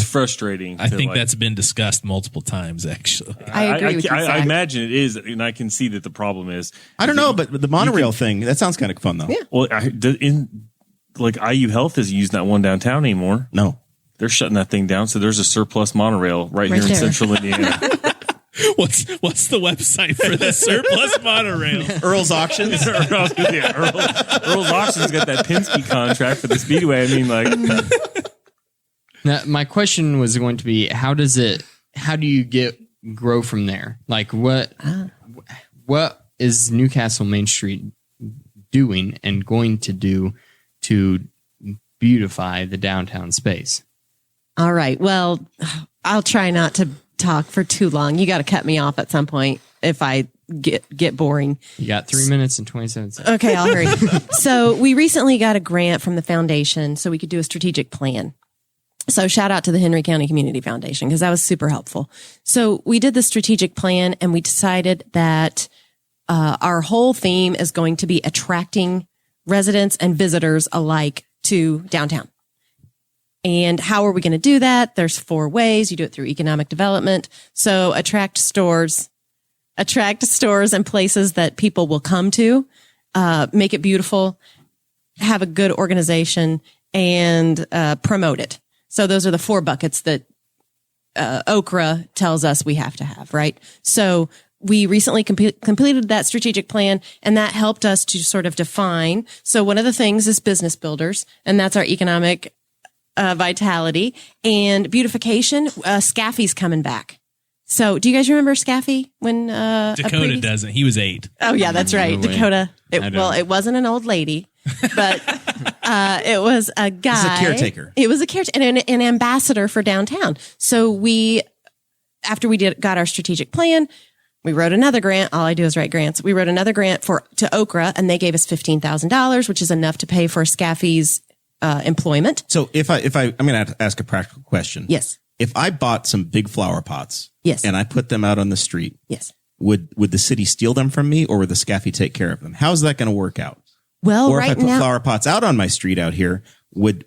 frustrating. I think that's been discussed multiple times, actually. I agree with you, I Zach. imagine it is, and I can see that the problem is. I don't know, but the monorail thing, that sounds kind of fun, though. Yeah. Well, IU Health isn't using that one downtown anymore. No. They're shutting that thing down. So there's a surplus monorail right here in there. central Indiana. What's the website for the surplus monorail? Earl's Auctions. Earl's Auctions got that Penske contract for the Speedway. I mean, Now, my question was going to be, how do you grow from there? Like what is Newcastle Main Street doing and going to do to beautify the downtown space? All right. Well, I'll try not to talk for too long. You got to cut me off at some point if I get boring. You got 3 minutes and 27 seconds. Okay, I'll hurry. So we recently got a grant from the foundation so we could do a strategic plan. So shout out to the Henry County Community Foundation, because that was super helpful. So we did the strategic plan, and we decided that our whole theme is going to be attracting residents and visitors alike to downtown. And how are we going to do that? There's 4 ways. You do it through economic development. So attract stores and places that people will come to, make it beautiful, have a good organization, and promote it. So those are the 4 buckets that Okra tells us we have to have, right? So we recently completed that strategic plan, and that helped us to sort of define. So one of the things is business builders, and that's our economic vitality and beautification. Scaffy's coming back. So do you guys remember Scaffy when Dakota doesn't? He was 8. Oh yeah, that's right. No way. Dakota. It wasn't an old lady, but it was a guy. It was a caretaker. It was a caretaker and an ambassador for downtown. So after we got our strategic plan, we wrote another grant. All I do is write grants. We wrote another grant to Okra, and they gave us $15,000, which is enough to pay for Scaffy's employment. So if I'm going to ask a practical question. Yes. If I bought some big flower pots, Yes. and I put them out on the street, Yes. would the city steal them from me, or would the Scaffy take care of them? How's that going to work out? Well, Or if I right put now, flower pots out on my street out here, would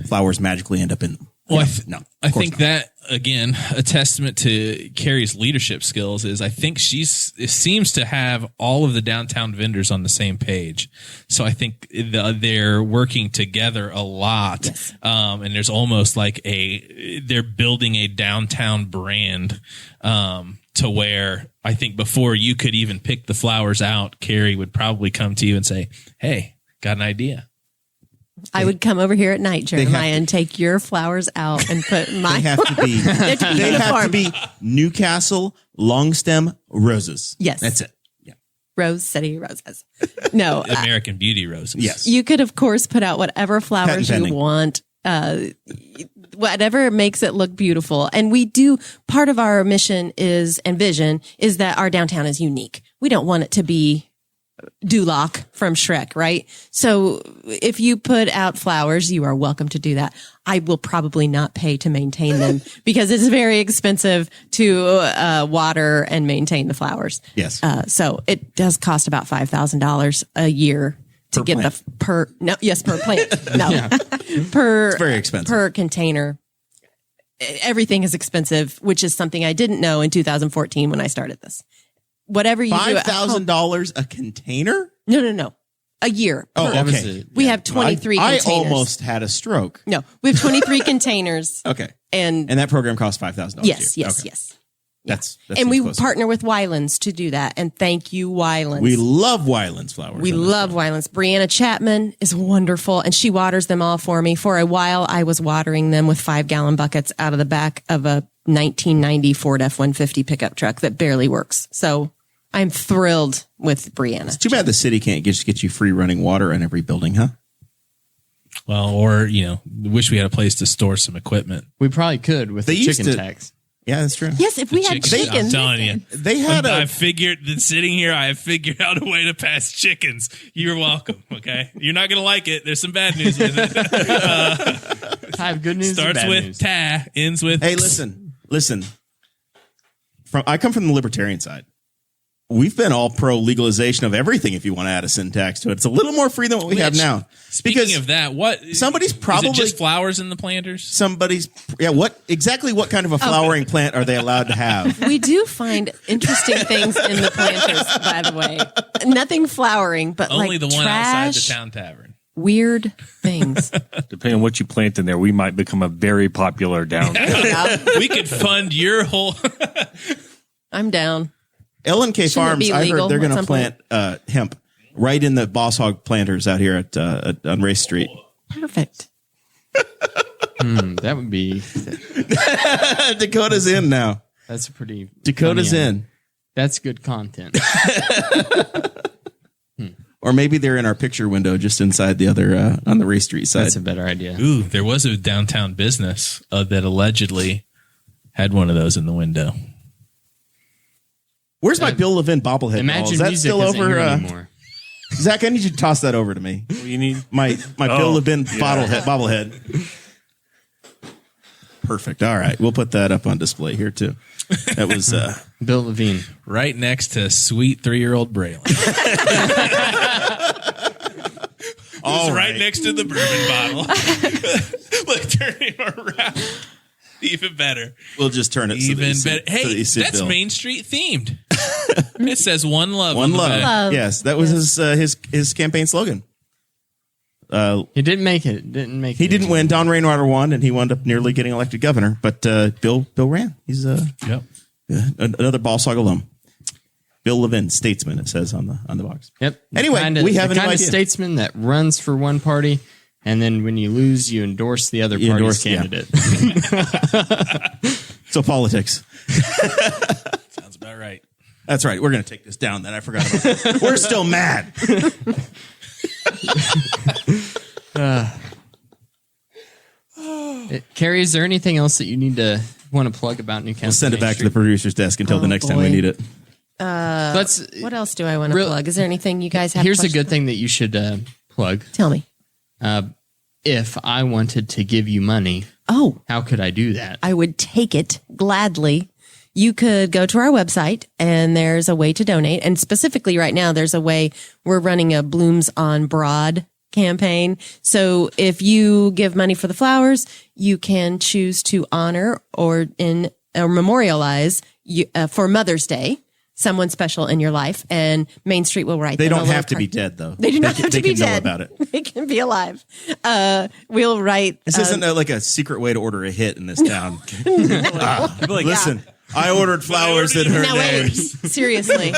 flowers magically end up in them? Well, No, I of course think not. that again, a testament to Carrie's leadership skills is I think it seems to have all of the downtown vendors on the same page. So I think they're working together a lot. Yes. And there's almost like they're building a downtown brand, to where I think before you could even pick the flowers out, Carrie would probably come to you and say, "Hey, got an idea." I would come over here at night, Jeremiah, and take your flowers out and put my. They have to be. They have to be Newcastle long stem roses. Yes. That's it. Yeah. Rose City Roses. No, American Beauty roses. Yes. you could, of course, put out whatever flowers Patent you pending. want, whatever makes it look beautiful. And we do, part of our mission and vision is that our downtown is unique. We don't want it to be Duloc from Shrek, right? So if you put out flowers, you are welcome to do that. I will probably not pay to maintain them because it's very expensive to water and maintain the flowers. Yes. So it does cost about $5,000 a year to get plant. per plant. No, per It's very expensive. per container. Everything is expensive, which is something I didn't know in 2014 when I started this. Whatever you do, $5,000 a container? No. A year. Oh, That was okay. it. We have 23 I containers. almost had a stroke. No, we have 23 containers. Okay. And And that program costs $5,000. yes. Okay. That's And we close. partner with Wylands to do that. And thank you, Wylands. We love Wylands flowers. We love Wylands. Brianna Chapman is wonderful, and she waters them all for me. For a while, I was watering them with 5-gallon buckets out of the back of a 1990 Ford F-150 pickup truck that barely works. So I'm thrilled with Brianna. It's too bad the city can't just get you free running water in every building, huh? Well, or, wish we had a place to store some equipment. We probably could with They the used chicken to- tax. Yeah, that's true. Yes, if we had I'm chickens. telling you. They had I've figured that sitting here, I have figured out a way to pass chickens. You're welcome. Okay. You're not going to like it. There's some bad news with it. I have good news. and Starts bad with news. ta, ends with. Hey, listen. I come from the libertarian side. We've been all pro legalization of everything. If you want to add a sin tax to it, it's a little more free than what we have now. Speaking of that, what somebody's probably is it just flowers in the planters? what kind of a flowering plant are they allowed to have? We do find interesting things in the planters, by the way. Nothing flowering, but Only like the one outside the trash, town tavern. weird things. Depending on what you plant in there, we might become a very popular down. We could fund your whole. I'm down. L&K Shouldn't it Farms, be I heard legal they're going at to some point? plant hemp right in the Boss Hog planters out here on Race Street. Perfect. That would be. Dakota's in now. That's a pretty. Dakota's funny in. That's good content. Or maybe they're in our picture window just inside the other, on the Race Street side. That's a better idea. Ooh, there was a downtown business that allegedly had one of those in the window. Where's my Bill Levin bobblehead ball? Is Imagine that music still isn't over? here anymore. Zach, I need you to toss that over to me. What do you need? My Bill Levin bobblehead. Perfect. All right. We'll put that up on display here too. That was Bill Levine. Right next to sweet 3-year-old Braylon. All right next to the bourbon bottle. Look, turn him around. Even better. We'll just turn it. Even so better. So that Hey, you see that's Bill. Main Street themed. It says "One Love." One on the love. back. Yes, that was his campaign slogan. He didn't make it. He didn't win. Don Rainwater won, and he wound up nearly getting elected governor. But Bill ran. He's Yep. another Boss Hog alum. Bill Levin, statesman. It says on the box. Yep. Anyway, we have a new kind of idea. statesman that runs for one party, and then when you lose, you endorse the other party's candidate. So politics. Sounds about right. That's right. We're going to take this down. Then I forgot about that. We're still mad. Carrie, is there anything else that you want to plug about Newcastle? We'll send it Main back to the Street? producer's desk until the next time we boy. need it. What else do I want to Real- plug? Is there anything you guys have? Here's a questions good thing that you should plug. about? Tell me. If I wanted to give you money, Oh, how could I do that? I would take it gladly. You could go to our website and there's a way to donate. And specifically right now, there's a way we're running a Blooms on Broad campaign. So if you give money for the flowers, you can choose to honor or memorialize for Mother's Day someone special in your life, and Main Street will write. They them a don't little have to card. be dead, though. They do not have to be can know dead. about it. They can be alive. We'll write. This isn't like a secret way to order a hit in this town. Listen, I ordered flowers in her Now wait, name. seriously.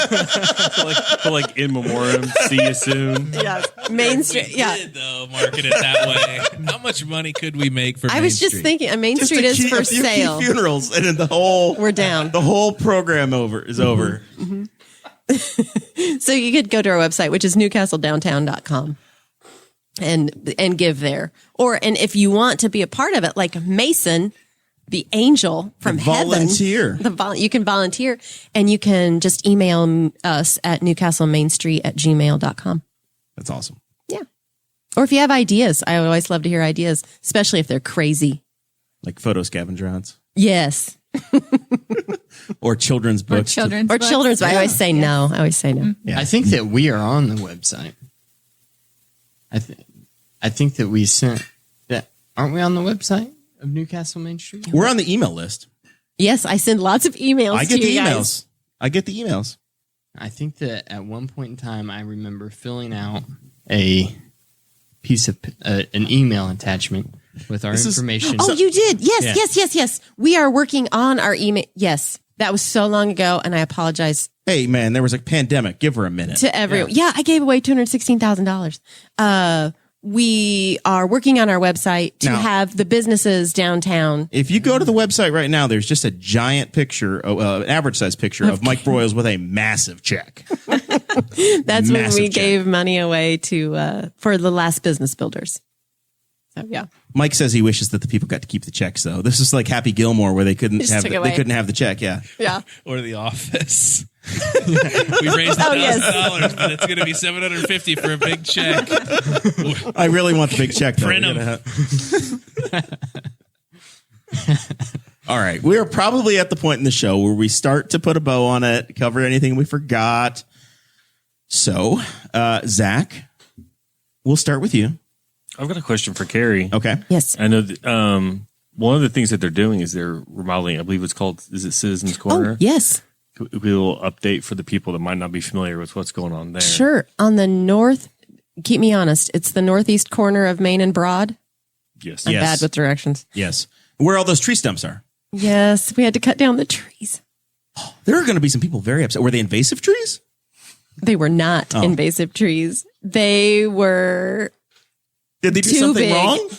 like in memoriam. See you soon. Yeah, Main Street. Yeah, Did, though, market it that way. How much money could we make for? I was just thinking. Main Just Street a is key- for a few sale. Key funerals, and then the whole We're down. The whole program is over. So you could go to our website, which is newcastledowntown.com and give there. And if you want to be a part of it, like Mason, the angel from Volunteer. heaven, you can volunteer, and you can just email us at newcastlemainstreet@gmail.com. That's awesome. Yeah. Or if you have ideas, I always love to hear ideas, especially if they're crazy. Like photo scavenger hunts Yes. or children's books. children's Or books. children's, but I always say no. I always say no. Yeah. I think that we are on the website. I think that we sent that. Aren't we on the website of Newcastle Main Street? We're on the email list. Yes, I send lots of emails I to get the you emails. guys. I get the emails. I think that at one point in time, I remember filling out a piece of an email attachment with our information. Oh, you did. Yes, Yeah. yes. We are working on our email. Yes, that was so long ago, and I apologize Hey, man, there was a pandemic. Give her a minute. to everyone. Yeah, I gave away $216,000. We are working on our website to Now- have the businesses downtown. If you go to the website right now, there's just a giant picture, an average size picture of Mike Broyles with a massive check. That's when Massive we check. gave money away to for the last business builders. So yeah, Mike says he wishes that the people got to keep the checks, though. This is like Happy Gilmore, where they couldn't Just have took the, it away. they couldn't have the check. Yeah, yeah. or The Office. We raised $1,000, yes. but it's going to be $750 for a big check. I really want the big check. Though. Print 'em. All right, we are probably at the point in the show where we start to put a bow on it, cover anything we forgot. So, Zach, we'll start with you. I've got a question for Carrie. Okay. Yes. I know that, one of the things that they're doing is they're remodeling. I believe it's called, is it Citizens Corner? Oh, yes. A little update for the people that might not be familiar with what's going on there. Sure. On the north, keep me honest, it's the northeast corner of Main and Broad. Yes. I'm Yes. bad with directions. Yes. Where all those tree stumps are. Yes, we had to cut down the trees. There are going to be some people very upset. Were they invasive trees? They were not invasive trees. They were Did they do too something big. wrong?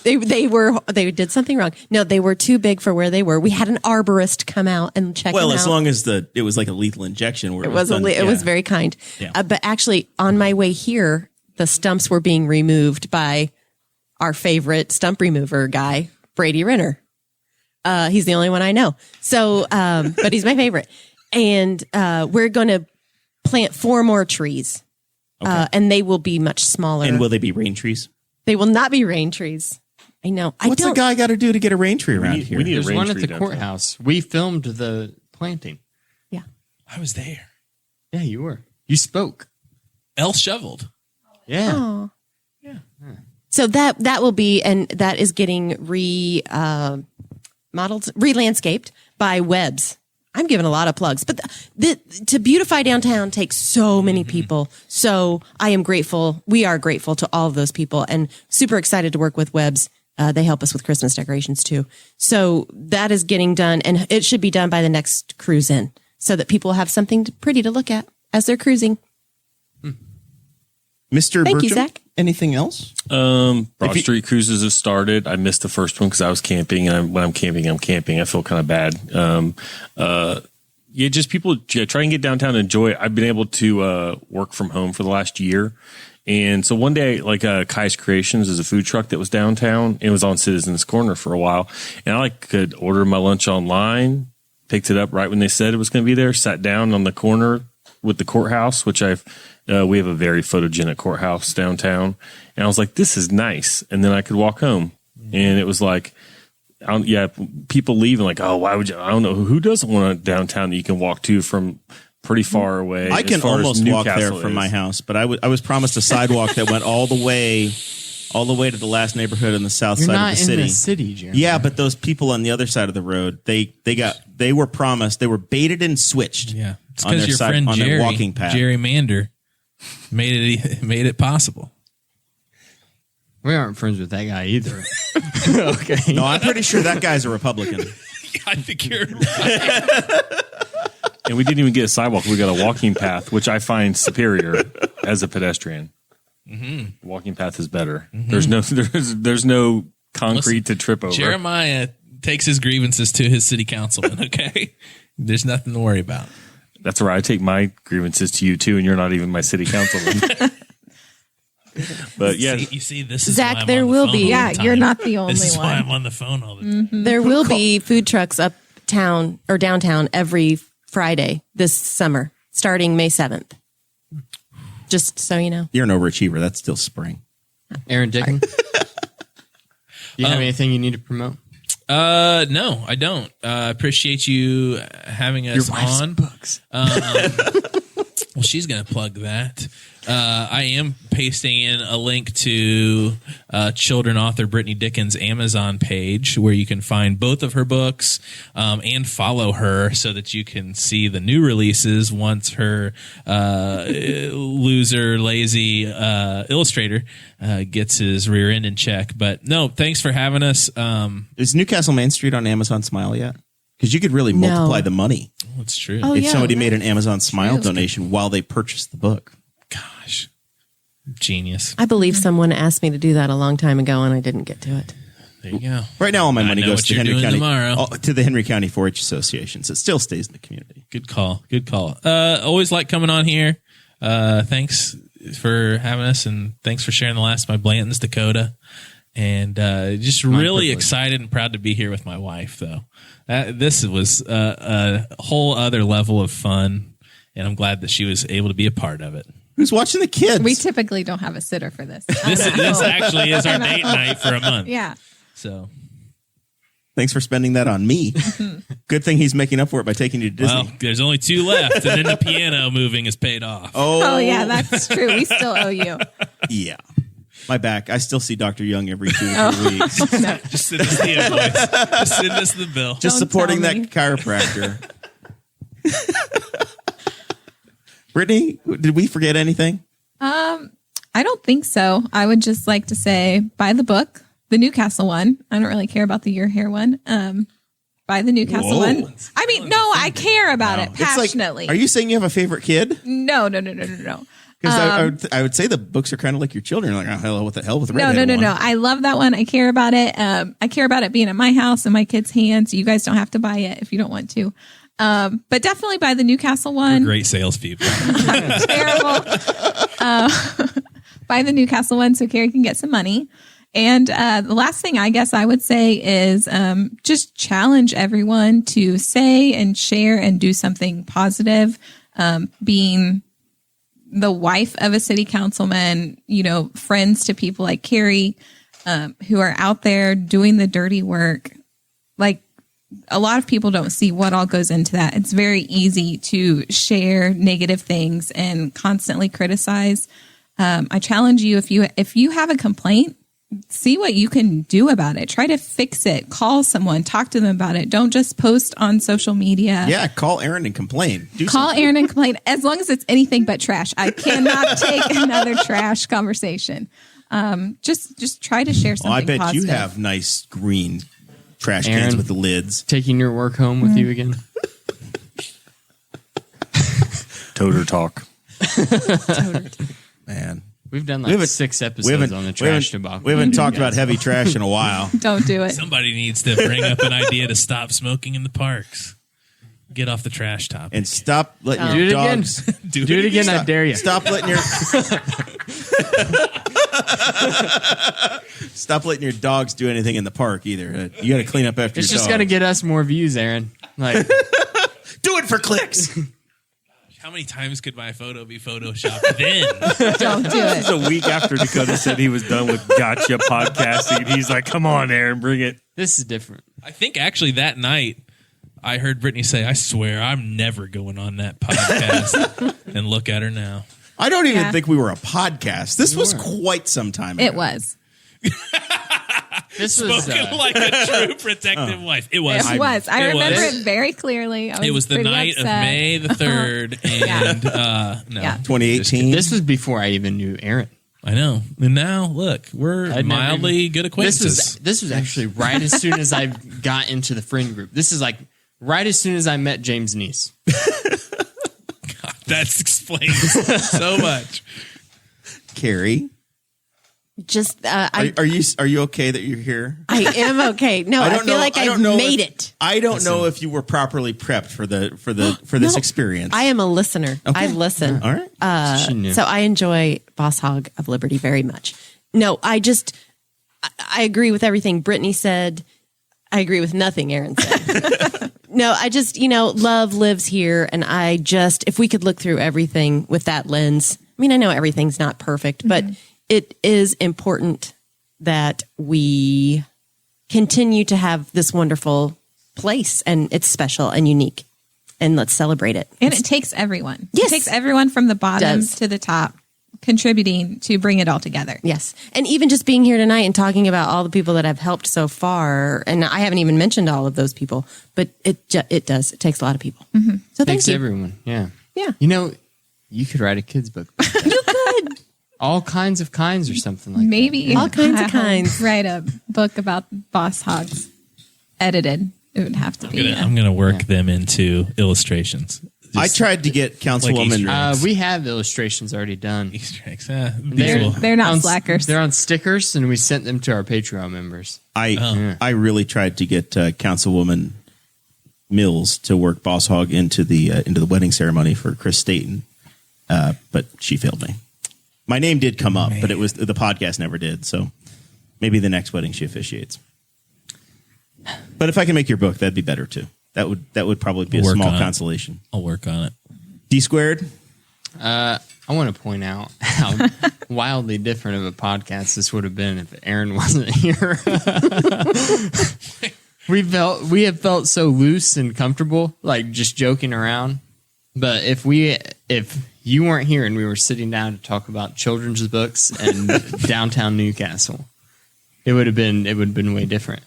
They did something wrong. No, they were too big for where they were. We had an arborist come out and check Well, them as out. long as it was like a lethal injection. Where It was done, it was very kind. Yeah. But actually, on my way here, the stumps were being removed by our favorite stump remover guy, Brady Renner. He's the only one I know. So, but he's my favorite. And we're going to plant 4 more trees, and they will be much smaller. And will they be rain trees? They will not be rain trees. I know. What's a guy got to do to get a rain tree around here? we need a There's rain one at tree the downtown. courthouse. We filmed the planting. Yeah. I was there. Yeah, you were. You spoke. Elle shoveled. Yeah. Oh. So that will be, and that is getting re-landscaped by Webbs. I'm giving a lot of plugs, but to beautify downtown takes so many people. So I am grateful. We are grateful to all of those people and super excited to work with Webbs. They help us with Christmas decorations too. So that is getting done, and it should be done by the next cruise in so that people have something pretty to look at as they're cruising. Mr. Thank Burcham, you, Zach. Anything else? Broad Street cruises have started. I missed the first one because I was camping, and when I'm camping. I feel kind of bad. Just people try and get downtown and enjoy it. I've been able to work from home for the last year. And so one day, Kai's Creations is a food truck that was downtown. It was on Citizens Corner for a while. And I could order my lunch online, picked it up right when they said it was going to be there, sat down on the corner with the courthouse, which we have a very photogenic courthouse downtown. And I was like, this is nice. And then I could walk home. And it was like, people leaving like, oh, why would you? I don't know. Who doesn't want a downtown that you can walk to from pretty far away? I can almost walk there from my house, but I was promised a sidewalk that went all the way to the last neighborhood on the south You're side not of the city. in the city, Jeremy. Yeah, but those people on the other side of the road, they were promised, they were baited and switched. Yeah, it's on because their your side, friend on their walking path. Jerry Mander, made it possible. We aren't friends with that guy either. Okay. No, I'm pretty sure that guy's a Republican. I think you're right. And we didn't even get a sidewalk. We got a walking path, which I find superior as a pedestrian. Mm-hmm. Walking path is better. Mm-hmm. There's no concrete to trip over. Jeremiah takes his grievances to his city councilman. Okay, there's nothing to worry about. That's right. I take my grievances to you too, and you're not even my city councilman. But yeah, you see, this is Zach, why I'm there on the will phone be. all the Yeah, time. you're not the only This is why one. I'm on the phone all the time. Mm-hmm. There will be food trucks uptown or downtown every Friday this summer, starting May 7th. Just so you know. You're an overachiever. That's still spring. Aaron Dicken. Do you have anything you need to promote? No, I don't. Appreciate you having us on. Books. Well, she's going to plug that. I am pasting in a link to children author Brittany Dicken's Amazon page where you can find both of her books and follow her so that you can see the new releases once her lazy illustrator gets his rear end in check. But no, thanks for having us. Is Newcastle Main Street on Amazon Smile yet? Because you could really multiply the money That's true. Oh, if yeah. somebody made an Amazon Smile donation while they purchased the book. Gosh, genius. I believe someone asked me to do that a long time ago, and I didn't get to it. There you go. Right now, all my I money know goes what to you're Henry doing County, tomorrow. to the Henry County 4-H Association. So it still stays in the community. Good call. Good call. Always like coming on here. Thanks for having us, and thanks for sharing the last of my Blanton's Dakota. And just really privilege. excited and proud to be here with my wife, though. This was a whole other level of fun, and I'm glad that she was able to be a part of it. Who's watching the kids? We typically don't have a sitter for this. This actually is our date night for a month. Yeah. So, Thanks for spending that on me. Good thing he's making up for it by taking you to Disney. well, there's only 2 left, and then the piano moving is paid off. Oh, yeah, that's true. We still owe you. Yeah. My back. I still see Dr. Young every 2 or 3 weeks. Just send us the invoice. Just send us the bill. Just Don't supporting tell that me. chiropractor. Brittany, did we forget anything? I don't think so. I would just like to say buy the book, the Newcastle one. I don't really care about the Your Hair one. Buy the Newcastle Whoa. one. I mean, no, I care about it It's like, passionately. are you saying you have a favorite kid? No. Because I would say the books are kind of like your children. Like, oh, hello, what the hell with the No. redhead one? I love that one. I care about it. I care about it being in my house and my kids' hands. You guys don't have to buy it if you don't want to. But definitely buy the Newcastle one. Great salespeople. Terrible. Buy the Newcastle one so Carrie can get some money. And the last thing I guess I would say is just challenge everyone to say and share and do something positive. Being the wife of a city councilman, friends to people like Carrie who are out there doing the dirty work. Like, a lot of people don't see what all goes into that. It's very easy to share negative things and constantly criticize. I challenge you, if you have a complaint, see what you can do about it. Try to fix it. Call someone. Talk to them about it. Don't just post on social media. Yeah, call Aaron and complain. Call Aaron and complain, as long as it's anything but trash. I cannot take another trash conversation. Just try to share something I bet positive. you have nice green trash Aaron, cans with the lids. Taking your work home with you again. Toter talk. Man. We've done We haven't- 6 We episodes haven't, on the we trash haven't, debacle. we haven't talked about heavy trash in a while. Don't do it. Somebody needs to bring up an idea to stop smoking in the parks. Get off the trash topic. And stop letting Do your it again. dogs... Do Do it again, I Stop- dare you. Stop letting your... Stop letting your dogs do anything in the park either. You got to clean up after It's your just dogs. going to get us more views, Aaron. Like, Do it for clicks. How many times could my photo be photoshopped then? Don't do This is it. a week after Dakota said he was done with gotcha podcasting. He's like, come on, Aaron, bring it. this is different. I think actually that night I heard Brittany say, I swear I'm never going on that podcast. And look at her now. I don't even Yeah. think we were a podcast. This was quite some time ago. It was. This was Spoken like a true protective wife. It was. It was. I remember was. it very clearly. It was the pretty night upset. of May the 3rd. And no. Yeah. 2018. This was before I even knew Aaron. I know. And now, look, we're I'd never mildly even- good acquaintances. This was actually right as soon as I got into the friend group. This is like right as soon as I met James' niece. That explains so much. Carrie, Just I are you okay that you're here? am okay. No, I, feel like I've made it. I don't know if you were properly prepped for this experience. I am a listener. I listen. All right. She knew. So I enjoy Boss Hog of Liberty very much. No, I agree with everything Brittany said. I agree with nothing Aaron said. No, I just, love lives here. And if we could look through everything with that lens, I mean, I know everything's not perfect, but it is important that we continue to have this wonderful place, and it's special and unique, and let's celebrate it. And it takes everyone. Yes. It takes everyone from the bottom Does. to the top contributing to bring it all together. Yes. And even just being here tonight and talking about all the people that have helped so far, and I haven't even mentioned all of those people, but it does. It takes a lot of people. So thank Thanks you. everyone. Yeah. Yeah. You could write a kid's book. You could. All kinds of kinds or something like Maybe All kinds of I'll kinds. Write a book about boss hogs, edited. It would have to be. I'm gonna work them into illustrations. I tried to get Councilwoman. Easter eggs. We have illustrations already done. Easter eggs. They're not slackers. They're on stickers, and we sent them to our Patreon members. I really tried to get Councilwoman Mills to work Boss Hog into the wedding ceremony for Chris Staten, but she failed me. My name did come up, but it was the podcast never did. So maybe the next wedding she officiates. But if I can make your book, that'd be better too. That would probably be a Work small on it. consolation. I'll work on it. D squared. I want to point out how wildly different of a podcast this would have been if Aaron wasn't here. we have felt so loose and comfortable, like just joking around. But if you weren't here and we were sitting down to talk about children's books and downtown Newcastle, it would have been way different.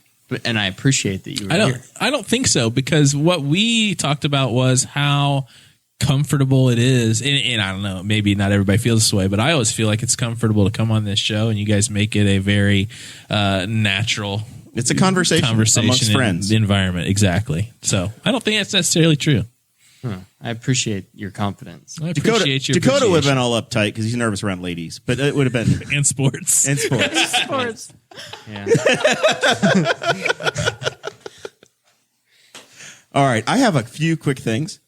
And I appreciate that you were here. I don't think so, because what we talked about was how comfortable it is. And I don't know, maybe not everybody feels this way, but I always feel like it's comfortable to come on this show, and you guys make it a very natural. It's a conversation amongst friends. Environment. Exactly. So I don't think that's necessarily true. I appreciate your confidence. I appreciate your Dakota would have appreciation. been all uptight because he's nervous around ladies, but it would have been in sports. in sports. Yeah. All right, I have a few quick things.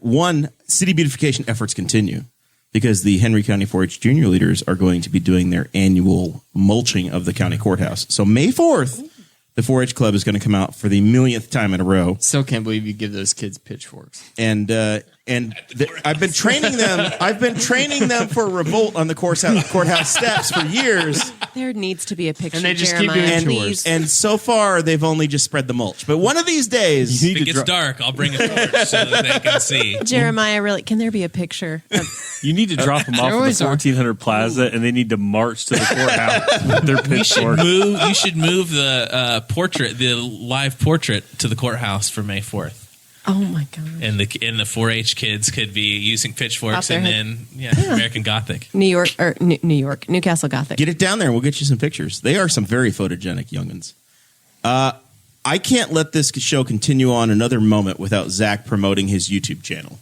One, city beautification efforts continue because the Henry County 4-H junior leaders are going to be doing their annual mulching of the county courthouse. So May 4th, the 4-H club is going to come out for the millionth time in a row. Still can't believe you give those kids pitchforks. And And I've been training them. I've been training them for revolt on the courthouse steps for years. There needs to be a picture, And they just keep Jeremiah, doing please. And so far, they've only just spread the mulch. But one of these days, If it gets dark, I'll bring a torch so that they can see. Jeremiah, really, can there be a picture? You need to drop them off at always the are. 1400 Plaza, and they need to march to the courthouse with their pitchfork. You should move the the live portrait to the courthouse for May 4th. Oh my God. And the 4-H kids could be using pitchforks Pop their and then American Gothic. New York, Newcastle Gothic. get it down there and we'll get you some pictures. They are some very photogenic youngins. I can't let this show continue on another moment without Zach promoting his YouTube channel.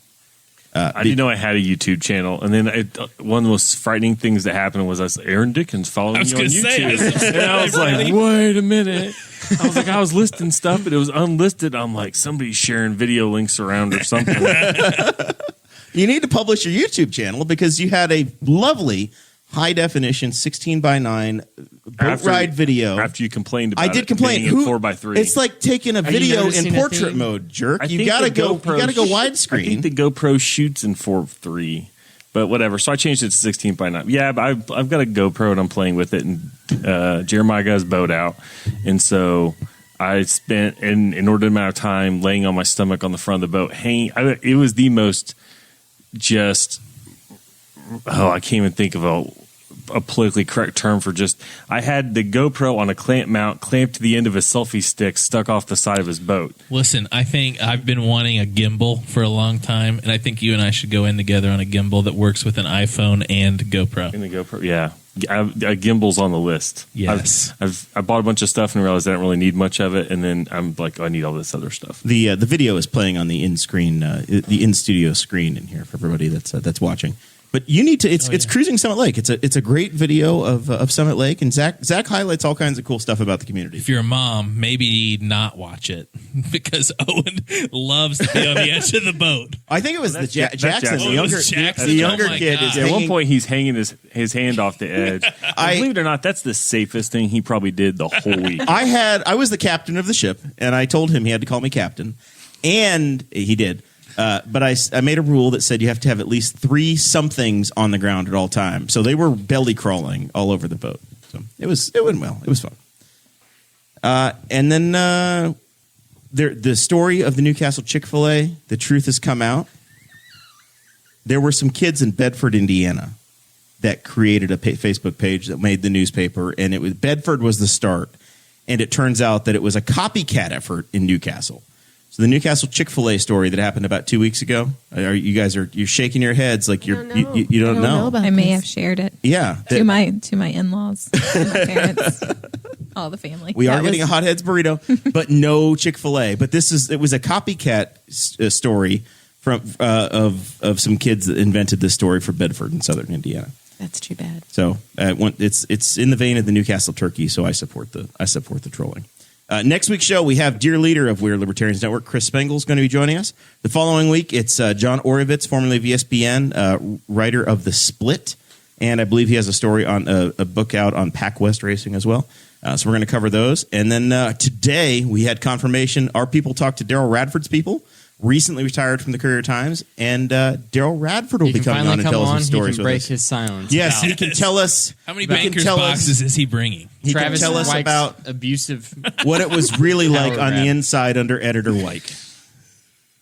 I didn't know I had a YouTube channel, and then one of the most frightening things that happened was Aaron Dicken's following me on YouTube, and I was like, "Wait a minute!" I was listing stuff, but it was unlisted. I'm like, somebody's sharing video links around or something. You need to publish your YouTube channel because you had a lovely high definition 16:9 boat ride video. After you complained about I did complain. it being in 4:3. It's like taking a video never in seen that portrait thing? mode, jerk. I You think gotta the go. You GoPro gotta go I widescreen. think the GoPro shoots in 4:3, but whatever. So I changed it to 16:9. Yeah, but I've got a GoPro and I'm playing with it, and Jeremiah got his boat out, and so I spent an inordinate amount of time laying on my stomach on the front of the boat, hanging. It was the most just. Oh, I can't even think of a politically correct term for just. I had the GoPro on a clamp mount clamped to the end of a selfie stick stuck off the side of his boat. Listen, I think I've been wanting a gimbal for a long time, and I think you and I should go in together on a gimbal that works with an iPhone and GoPro. In the GoPro, yeah. A gimbal's on the list. Yes. I bought a bunch of stuff and realized I don't really need much of it, and then I'm like, I need all this other stuff. The video is playing on the in studio screen in here for everybody that's watching. But you need to. It's cruising Summit Lake. It's a great video of Summit Lake, and Zach highlights all kinds of cool stuff about the community. If you're a mom, maybe not watch it because Owen loves to be on the edge of the boat. I think it was the Jackson, Jackson. the younger, Jackson. the younger Oh my kid. God. Is Yeah, at one hanging- point, he's hanging his hand off the edge. Believe it or not, that's the safest thing he probably did the whole week. I was the captain of the ship, and I told him he had to call me captain, and he did. But I made a rule that said you have to have at least 3 somethings on the ground at all times. So they were belly crawling all over the boat. So it went well. It was fun. And then the story of the Newcastle Chick-fil-A, the truth has come out. There were some kids in Bedford, Indiana, that created a Facebook page that made the newspaper, and Bedford was the start. And it turns out that it was a copycat effort in Newcastle. So the Newcastle Chick-fil-A story that happened about 2 weeks ago. You're shaking your heads like you don't know. about I may this. have shared it Yeah, to my in-laws, to my parents, all the family. we are getting a Hot Heads burrito, but no Chick-fil-A. But it was a copycat story from of some kids that invented this story for Bedford in southern Indiana. That's too bad. So it's in the vein of the Newcastle turkey. So I support the trolling. Next week's show, we have dear leader of Weird Libertarians Network, Chris Spangle, is going to be joining us. The following week, it's John Orovitz, formerly of ESPN, writer of The Split, and I believe he has a story on a book out on Pac West racing as well. So we're going to cover those. And then today, we had confirmation. Our people talked to Daryl Radford's people, recently retired from the Courier Times, and Daryl Radford will be coming on and tell us some stories He can with break us. his silence. Yes, he can tell us. How many he can bankers tell us- boxes is he bringing? He Travis can tell us Weich's about abusive. what it was really like Power on the grab. inside under Editor White.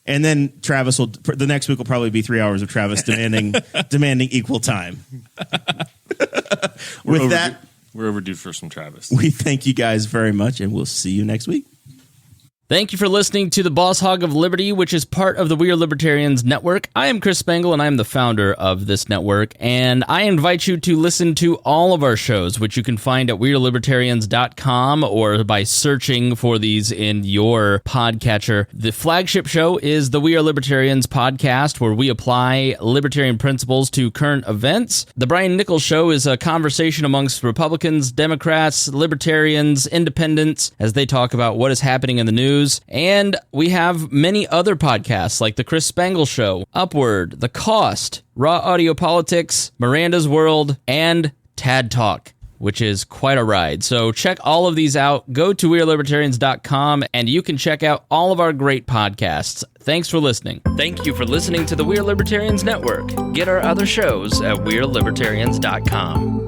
And then the next week will probably be 3 hours of Travis demanding equal time. With that, We're overdue for some Travis. we thank you guys very much, and we'll see you next week. Thank you for listening to the Boss Hog of Liberty, which is part of the We Are Libertarians Network. I am Chris Spangle, and I am the founder of this network, and I invite you to listen to all of our shows, which you can find at WeAreLibertarians.com or by searching for these in your podcatcher. The flagship show is the We Are Libertarians podcast, where we apply libertarian principles to current events. The Brian Nichols Show is a conversation amongst Republicans, Democrats, Libertarians, Independents, as they talk about what is happening in the news. And we have many other podcasts like The Chris Spangle Show, Upward, The Cost, Raw Audio Politics, Miranda's World, and Tad Talk. which is quite a ride. So check all of these out. Go to wearelibertarians.com and you can check out all of our great podcasts. Thanks for listening. Thank you for listening to the We Are Libertarians Network. Get our other shows at wearelibertarians.com.